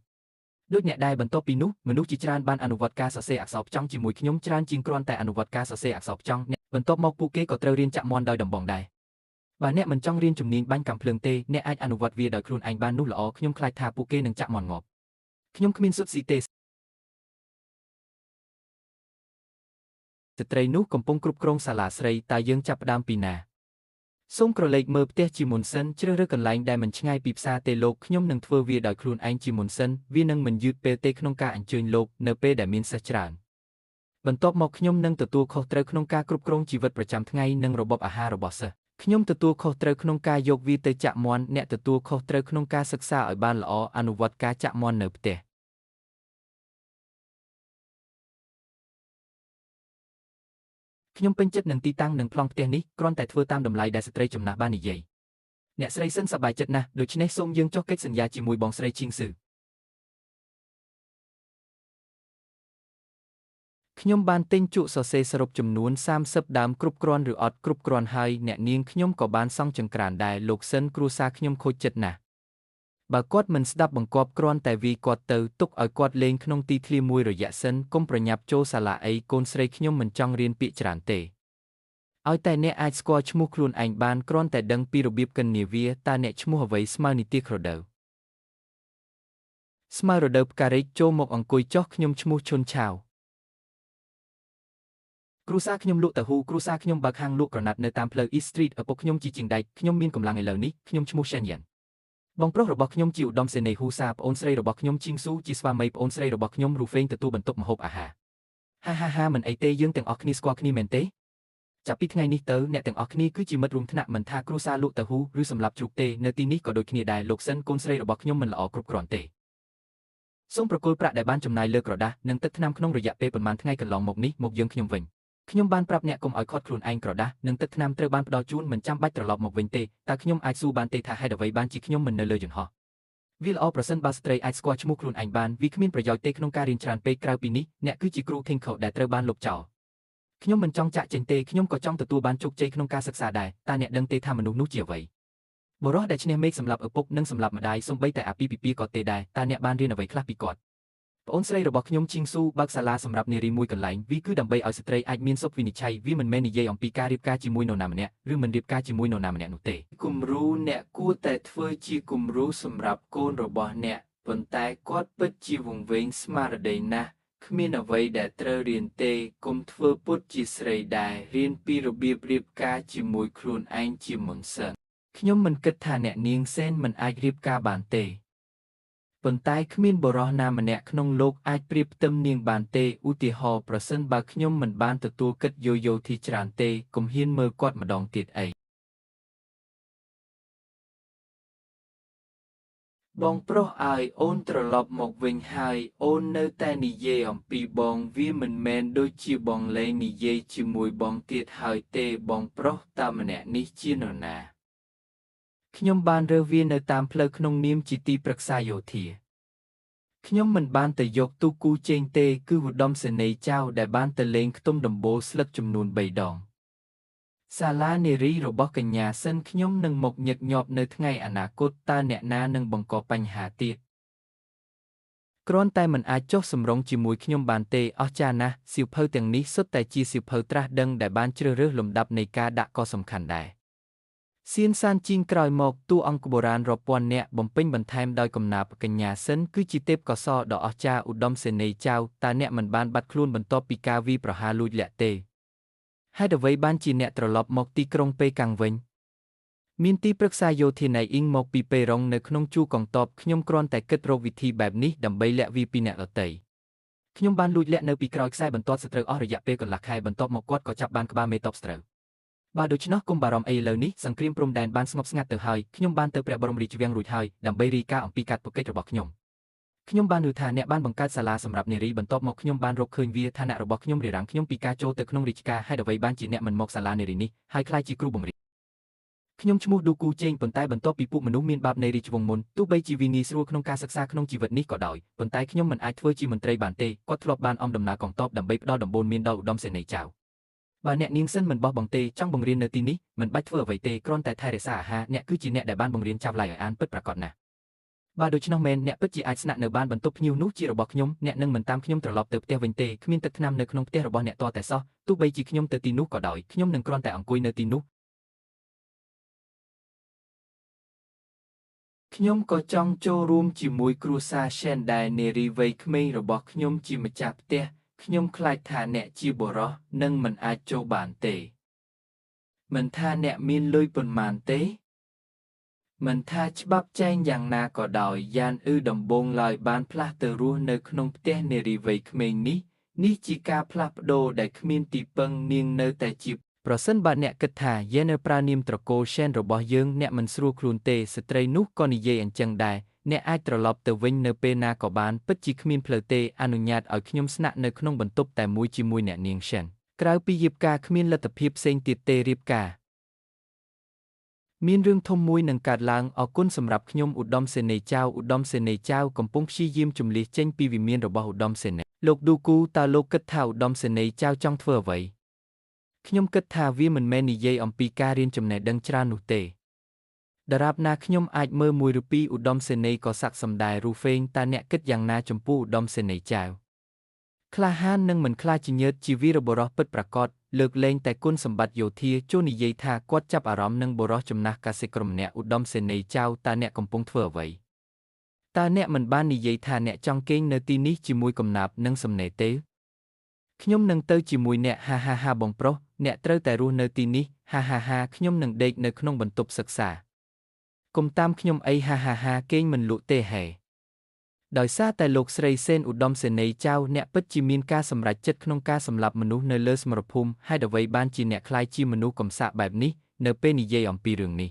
ដូចអ្នកដែលបន្ទាប់ពីនោះមនុស្សជាច្រើនបានអនុវត្តការសរសេរអក្សរផ្ចង់ជាមួយខ្ញុំច្រើនជាងគ្រាន់តែអនុវត្តការសរសេរអក្សរផ្ចង់អ្នកបន្ទាប់មកពួកគេក៏ត្រូវរៀនចាក់មាន់ដោយដំបងដែរបើអ្នកមិនចង់រៀនជំនាញបាញ់កាំភ្លើងទេអ្នកអាចអនុវត្តវាដោយខ្លួនឯងបាននោះល្អខ្ញុំខ្លាចថាពួកគេនឹងចាក់មាន់ងាប់ខ្ញុំគ្មានសុទ្ធស៊ីទេស្ត្រីនោះកំពុងគ្រប់គ្រងសាលាស្រីតើយើងចាប់ផ្ដើមពីណាសូមក្រឡេកមើលផ្ទះជាមុនសិនជ្រើសរើសកន្លែងដែលមិនឆ្ងាយពីផ្សារទេលោកខ្ញុំនឹងធ្វើវាដោយខ្លួនឯងជាមុនសិនវានឹងមិនយឺតពេលទេក្នុងការអញ្ជើញលោកនៅពេលដែលមានសិស្សច្រើនបន្ទាប់មកខ្ញុំនឹងទទួលខុសត្រូវក្នុងការគ្រប់គ្រងជីវិតប្រចាំថ្ងៃនិងរបបអាហាររបស់សិស្សខ្ញុំទទួលខុសត្រូវក្នុងការយកវាទៅចាក់មាន់អ្នកទទួលខុសត្រូវក្នុងការសិក្សាឲ្យបានល្អអនុវត្តការចាក់មាន់នៅផ្ទះខ្ញុំពេញចិត្តនឹងទីតាំងនិងប្លង់ផ្ទះនេះគ្រាន់តែធ្វើតាមតម្លៃដែលស្ត្រីចំណាស់បាននិយាយអ្នកស្រីសិនសប្បាយចិត្តណាស់ដូច្នេះសូមយើងចុះកិច្ចសន្យាជាមួយបងស្រីឈីងស៊ឺខ្ញុំបានទិញជក់សរសេរសរុបចំនួន30ដើមគ្រប់គ្រាន់ឬអត់គ្រប់គ្រាន់ហើយអ្នកនាងខ្ញុំក៏បានសង់ចង្ក្រានដែរលោកសិនគ្រួសារខ្ញុំខូចចិត្តណាស់បើគាត់មិនស្ដាប់បង្គាប់គ្រាន់តែវាគាត់ទៅទុកឲ្យគាត់លេងក្នុងទីធ្លាមួយរយៈសិនកុំប្រញាប់ចូលសាលាអីកូនស្រីខ្ញុំមិនចង់រៀនពាក្យច្រើនទេឲ្យតែអ្នកអាចស្គាល់ឈ្មោះខ្លួនឯងបានគ្រាន់តែដឹងពីរបៀបកិននាវាតើអ្នកឈ្មោះអ្វីស្មើនីតិក្រដៅស្មើរដូវផ្ការិចចូលមកអង្គុយចុះខ្ញុំឈ្មោះឈុនឆាវគ្រួសារខ្ញុំលក់តាហ៊ូគ្រួសារខ្ញុំបើកហាងលក់ក្រណាត់នៅតាមផ្លូវ East Street ឪពុកខ្ញុំជាជាងដែកខ្ញុំមានកម្លាំងឥឡូវនេះខ្ញុំឈ្មោះសេនយ៉ានបងប្រុសរបស់ខ្ញុំជាឧត្តមសេនីយ៍ហ៊ូសាប្អូនស្រីរបស់ខ្ញុំជីងស៊ូជាស្វាមីប្អូនស្រីរបស់ខ្ញុំរូហ្វេងទទួលបន្ទុកម្ហូបអាហារហាមិនអីទេយើងទាំងអស់គ្នាស្គាល់គ្នាមែនទេចាប់ពីថ្ងៃនេះទៅអ្នកទាំងអស់គ្នាគឺជាមិត្តរួមថ្នាក់មិនថាគ្រួសារលក់តាហ៊ូឬសម្រាប់ជ្រូកទេនៅទីនេះក៏ដូចគ្នាដែរលោកសិនកូនស្រីរបស់ខ្ញុំមិនល្អគ្រប់គ្រាន់ទេសូមប្រគល់ប្រាក់ដែលបានចំណាយលើក្រដាសនិងទឹកថ្នាំក្នុងរយៈពេលប្រមាណថ្ងៃកន្លងមកនេះមកយើងខ្ញុំវិញខ្ញុំបានប្រាប់អ្នកកុំឲ្យខត់ខ្លួនឯងក្រដាសនិងទឹកថ្នាំត្រូវបានផ្ដល់ជូនមិនចាំបាច់ត្រឡប់មកវិញទេតើខ្ញុំអាចសួរបានទេថាហេតុអ្វីបានជាខ្ញុំមិននៅលើយន្តហោះវាល្អប្រសិនបើស្ត្រីអាចស្គាល់ឈ្មោះខ្លួនឯងបានវាគ្មានប្រយោជន៍ទេក្នុងការរៀនច្រើនពេកក្រៅពីនេះអ្នកគឺជាគ្រូ Tinko ដែលត្រូវបានលុបចោលខ្ញុំមិនចង់ចាក់ចេញទេខ្ញុំក៏ចង់ទទួលបានជោគជ័យក្នុងការសិក្សាដែរតើអ្នកដឹងទេថាមនុស្សនោះជាអ្វីបុរសដែលឈ្នះមេឃសម្រាប់ឪពុកនិងសម្រាប់ម្ដាយសូម្បីតែអាពាហ៍ពិពាហ៍ក៏ទេដែរតើអ្នកបានរៀនអ្វីខ្លះពីគាត់ប្អូនស្រីរបស់ខ្ញុំជីងស៊ូបើកសាលាសម្រាប់នារីមួយកន្លែងវាគឺដើម្បីឲ្យស្ត្រីអាចមានសុខវិនិច្ឆ័យវាមិនមែននិយាយអំពីការរៀបការជាមួយនរណាម្នាក់ឬមិនរៀបការជាមួយនរណាម្នាក់នោះទេគំរូអ្នកគួរតែធ្វើជាគំរូសម្រាប់កូនរបស់អ្នកប៉ុន្តែគាត់ពិតជាវង្វេងស្មារតីណាស់គ្មានអ្វីដែលត្រូវរៀនទេកុំធ្វើពុតជាស្រីដែររៀនពីរបៀបរៀបការជាមួយខ្លួនឯងជាមុនសិនខ្ញុំមិនគិតថាអ្នកនាងសេនមិនអាចរៀបការបានទេប៉ុន្តែគ្មានបុរសណាម្នាក់ក្នុងលោកអាចប្រៀបផ្ទឹមនាងបានទេឧទាហរណ៍ប្រសិនបើខ្ញុំមិនបានទទួលគិតយោធីច្រើនទេកុំហ៊ានមើលគាត់ម្ដងទៀតអីបងប្រុសឲ្យអូនត្រឡប់មកវិញហើយអូននៅតែនិយាយអំពីបងវាមិនមែនដូចជាបងលែងនិយាយជាមួយបងទៀតហើយទេបងប្រុសតាម្នាក់នេះជានរណាខ្ញុំបានរើសវានៅតាមផ្លូវក្នុងនាមជាទីប្រឹក្សាយោធាខ្ញុំមិនបានទៅយកទូគូជេងទេគឺឧត្តមសេនីយ៍ចៅដែលបានទៅលេងខ្ទមដំបូលស្លឹកចំនួន3ដងសាលានារីរបស់កញ្ញាសិនខ្ញុំនឹងមកញឹកញាប់នៅថ្ងៃអនាគតតើអ្នកណានឹងបង្កបញ្ហាទៀតគ្រាន់តែមិនអាចចុះសម្រុងជាមួយខ្ញុំបានទេអស្ចារ្យណាស់សៀវភៅទាំងនេះសុទ្ធតែជាសៀវភៅត្រាស់ដឹងដែលបានជ្រើសរើសលំដាប់នៃការដាក់ក៏សំខាន់ដែរសៀនសានជីងក្រោយមកតួអង្គបុរាណរាប់ពាន់នាក់បំពេញបន្ថែមដោយកំណាព្យកញ្ញាសិនគឺជាទេពកោសល្យដ៏អស្ចារ្យឧត្តមសេនីយ៍ចៅតើអ្នកមិនបានបាត់ខ្លួនបន្ទាប់ពីការវាយប្រហារលួចលាក់ទេហេតុអ្វីបានជាអ្នកត្រឡប់មកទីក្រុងប៉េកាំងវិញមានទីប្រឹក្សាយោធាណៃអ៊ីងមកពីប៉េរុងនៅក្នុងជួរកងទ័ពខ្ញុំគ្រាន់តែគិតរកវិធីបែបនេះដើម្បីលាក់វាពីអ្នកដទៃខ្ញុំបានលួចលាក់នៅពីក្រោយខ្សែបន្ទាត់សត្រូវអស់រយៈពេលកន្លះខែបន្ទាប់មកគាត់ក៏ចាប់បានក្បាលមេតបស្ត្រូវបើដូច្នោះកុំបារម្ភអីឥឡូវនេះសង្គ្រាមព្រំដែនបានស្ងប់ស្ងាត់ទៅហើយខ្ញុំបានទៅព្រះបរមរាជវាំងរួចហើយដើម្បីរាយការណ៍អំពីកាតព្វកិច្ចរបស់ខ្ញុំបានឮថាអ្នកបានបង្កើតសាលាសម្រាប់នារីបន្ទាប់មកខ្ញុំបានរកឃើញវាឋានៈរបស់ខ្ញុំរារាំងខ្ញុំពីការចូលទៅក្នុងរាជការហេតុអ្វីបានជាអ្នកមិនមកសាលានារីនេះហើយក្លាយជាគ្រូបង្រៀនខ្ញុំឈ្មោះឌូគូជេងប៉ុន្តែបន្ទាប់ពីពួកមនុស្សមានបាបនៃរាជវង្សមុនទោះបីជាវាងាយស្រួលក្នុងការសិក្សាក្នុងជីវិតនេះក៏ដោយប៉ុន្តែខ្ញុំមិនអាចធ្វើជាមន្ត្រីបានទេគាត់ធ្លាប់បានអំដំណើរកងទ័ពដើម្បីផ្ដល់ដំបូន្មានដល់ឧត្តមសេនីយ៍ចៅ បើអ្នកនាងសិនមិនបោះបង់ទេចង់បង្រៀននៅទីនេះមិនបាច់ធ្វើអ្វីទេគ្រាន់តែថែរក្សាអាហារអ្នកគឺជាអ្នកដែលបានបង្រៀនចៅឡៃឲ្យអានពិតប្រាកដណាស់បើដូច្នោះមែនអ្នកពិតជាអាចស្នាក់នៅបានបន្ទប់ភ្ញៀវនោះជារបស់ខ្ញុំអ្នកនឹងមិនតាមខ្ញុំត្រឡប់ទៅផ្ទះវិញទេគ្មានទឹកថ្នាំនៅក្នុងផ្ទះរបស់អ្នកទាល់តែសោះទោះបីជាខ្ញុំទៅទីនោះក៏ដោយខ្ញុំនឹងគ្រាន់តែអង្គុយនៅទីនោះខ្ញុំក៏ចង់ចូលរួមជាមួយគ្រួសារ Shen ដែលនារីវ័យក្មេងរបស់ខ្ញុំជាម្ចាស់ផ្ទះខ្ញុំខ្លាចថាអ្នកជាបុរសនឹងមិនអាចចូលបានទេមិនថាអ្នកមានលុយប៉ុន្មានទេមិនថាច្បាប់ចែងយ៉ាងណាក៏ដោយយ៉ានដំបូងឡើយបានផ្លាស់ទៅរស់នៅក្នុងផ្ទះនារីវ័យក្មេងនេះជាការផ្លាស់ប្ដូរដែលគ្មានទីពឹងនាងនៅតែជាប្រសិនបើអ្នកគិតថាយេនៅប្រើនាមត្រកូល Shen របស់យើងអ្នកមិនស្រួលខ្លួនទេស្ត្រីនោះក៏និយាយអញ្ចឹងដែរអ្នកអាចត្រឡប់ទៅវិញនៅពេលណាក៏បានពិតជាគ្មានផ្លូវទេអនុញ្ញាតឲ្យខ្ញុំស្នាក់នៅក្នុងបន្ទប់តែមួយជាមួយអ្នកនាង Shen ក្រៅពីរៀបការគ្មានលទ្ធភាពផ្សេងទៀតទេរៀបការមានរឿងធំមួយនឹងកើតឡើងអរគុណសម្រាប់ខ្ញុំឧត្តមសេនីយ៍ចៅឧត្តមសេនីយ៍ចៅកំពុងព្យាយាមជម្លៀសចេញពីវិមានរបស់ឧត្តមសេនីយ៍លោកឌូគូតើលោកគិតថាឧត្តមសេនីយ៍ចៅចង់ធ្វើអ្វីខ្ញុំគិតថាវាមិនមែននិយាយអំពីការរៀនចំណេះដឹងច្រើននោះទេដរាបណាខ្ញុំអាចមើលមួយឬពីរឧត្តមសេនីយ៍ក៏ស័ក្តិសមដែររូហ្វេងតើអ្នកគិតយ៉ាងណាចំពោះឧត្តមសេនីយ៍ចៅក្លាហាននឹងមិនខ្លាចជាញើតជាវីរបុរសពិតប្រាកដលើកលែងតែគុណសម្បត្តិយោធាចូលនិយាយថាគាត់ចាប់អារម្មណ៍នឹងបុរសចំណាស់កសិករម្នាក់ឧត្តមសេនីយ៍ចៅតើអ្នកកំពុងធ្វើអ្វីតើអ្នកមិនបាននិយាយថាអ្នកចង់គេងនៅទីនេះជាមួយកំណាព្យនិងសំណេរទេខ្ញុំនឹងទៅជាមួយអ្នកហាបងប្រុសអ្នកត្រូវតែរស់នៅទីនេះហាខ្ញុំនឹងដេកនៅក្នុងបន្ទប់សិក្សាកុំតាមខ្ញុំអីហាគេងមិនលក់ទេហេដោយសារតែលោកស្រីសេនឧត្តមសេនីយ៍ចៅអ្នកពិតជាមានការសម្រេចចិត្តក្នុងការសម្លាប់មនុស្សនៅលើសមរភូមិហេតុអ្វីបានជាអ្នកខ្លាចជាមនុស្សកំសាកបែបនេះនៅពេលនិយាយអំពីរឿងនេះ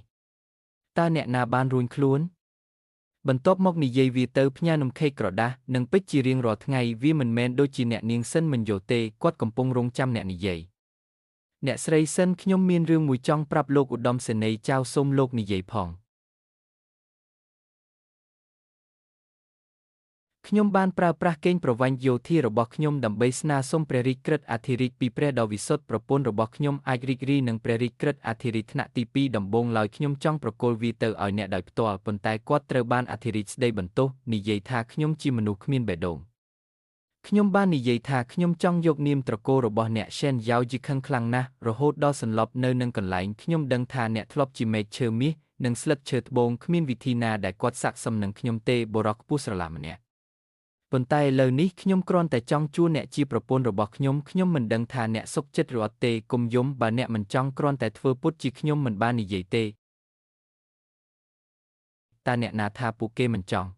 តើអ្នកណាបានរួញខ្លួនបន្ទាប់មកនិយាយវាទៅផ្ញើនំខេកក្រដាសនិងពេជ្រជារៀងរាល់ថ្ងៃវាមិនមែនដូចជាអ្នកនាងសិនមិនយកទេគាត់កំពុងរងចាំអ្នកនិយាយអ្នកស្រីសិនខ្ញុំមានរឿងមួយចង់ប្រាប់លោកឧត្តមសេនីយ៍ចៅសូមលោកនិយាយផងខ្ញុំបានប្រើប្រាស់កេងប្រវ័ញ្ចយោធារបស់ខ្ញុំដើម្បីស្នើសុំព្រះរាជក្រឹត្យអធិរាជពីព្រះដ៏វិសុទ្ធប្រពន្ធរបស់ខ្ញុំអាចរីករាយនឹងព្រះរាជក្រឹត្យអធិរាជថ្នាក់ទី2ដំបូងឡើយខ្ញុំចង់ប្រគល់វាទៅឲ្យអ្នកដោយផ្ទាល់ប៉ុន្តែគាត់ត្រូវបានអធិរាជស្ដីបន្ទោសនិយាយថាខ្ញុំជាមនុស្សគ្មានបេះដូងខ្ញុំបាននិយាយថាខ្ញុំចង់យកនាមត្រកូលរបស់អ្នក Shen Yao ជាខឹងខ្លាំងណាស់រហូតដល់សន្លប់នៅនឹងកន្លែងខ្ញុំដឹងថាអ្នកធ្លាប់ជាមេឃឈើមាសនិងស្លឹកឈើត្បូងគ្មានវិធីណាដែលគាត់ស័ក្តិសមនឹងខ្ញុំទេបុរសខ្ពស់ស្រឡះម្នាក់ប៉ុន្តែឥឡូវនេះខ្ញុំគ្រាន់តែចង់ជួលអ្នកជាប្រពន្ធរបស់ខ្ញុំមិនដឹងថាអ្នកសុខចិត្តឬអត់ទេគុំយំបើអ្នកមិនចង់គ្រាន់តែធ្វើពុតជាខ្ញុំមិនបាននិយាយទេតើអ្នកណាថាពួកគេមិនចង់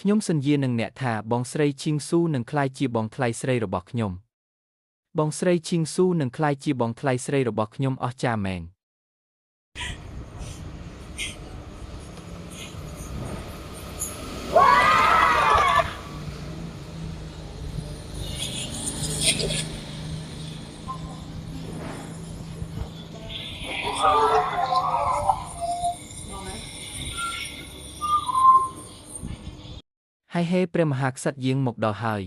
ខ្ញុំសន្យានឹងអ្នកថាបងស្រីឈីងស៊ូនឹងក្លាយជាបងថ្លៃស្រីរបស់ខ្ញុំបងស្រីឈីងស៊ូនឹងក្លាយជាបងថ្លៃស្រីរបស់ខ្ញុំអស្ចារ្យមែនហើយហេព្រះមហាក្សត្រយាងមកដល់ហើយ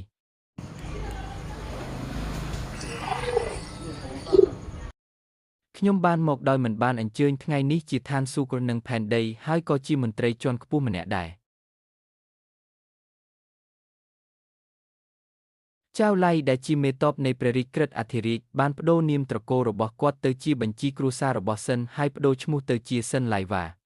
ខ្ញុំបានមកដោយមិនបានអញ្ជើញថ្ងៃនេះជាឋានសួគ៌នឹងផែនដីហើយក៏ជាមន្ត្រីជាន់ខ្ពស់ម្នាក់ដែរចៅឡៃដែលជាមេតបនៃព្រះរាជក្រឹត្យអធិរាជបានបដូរនាមត្រកូលរបស់គាត់ទៅជាបញ្ជីគ្រួសាររបស់សិនហើយបដូរឈ្មោះទៅជាសិនឡៃវ៉ា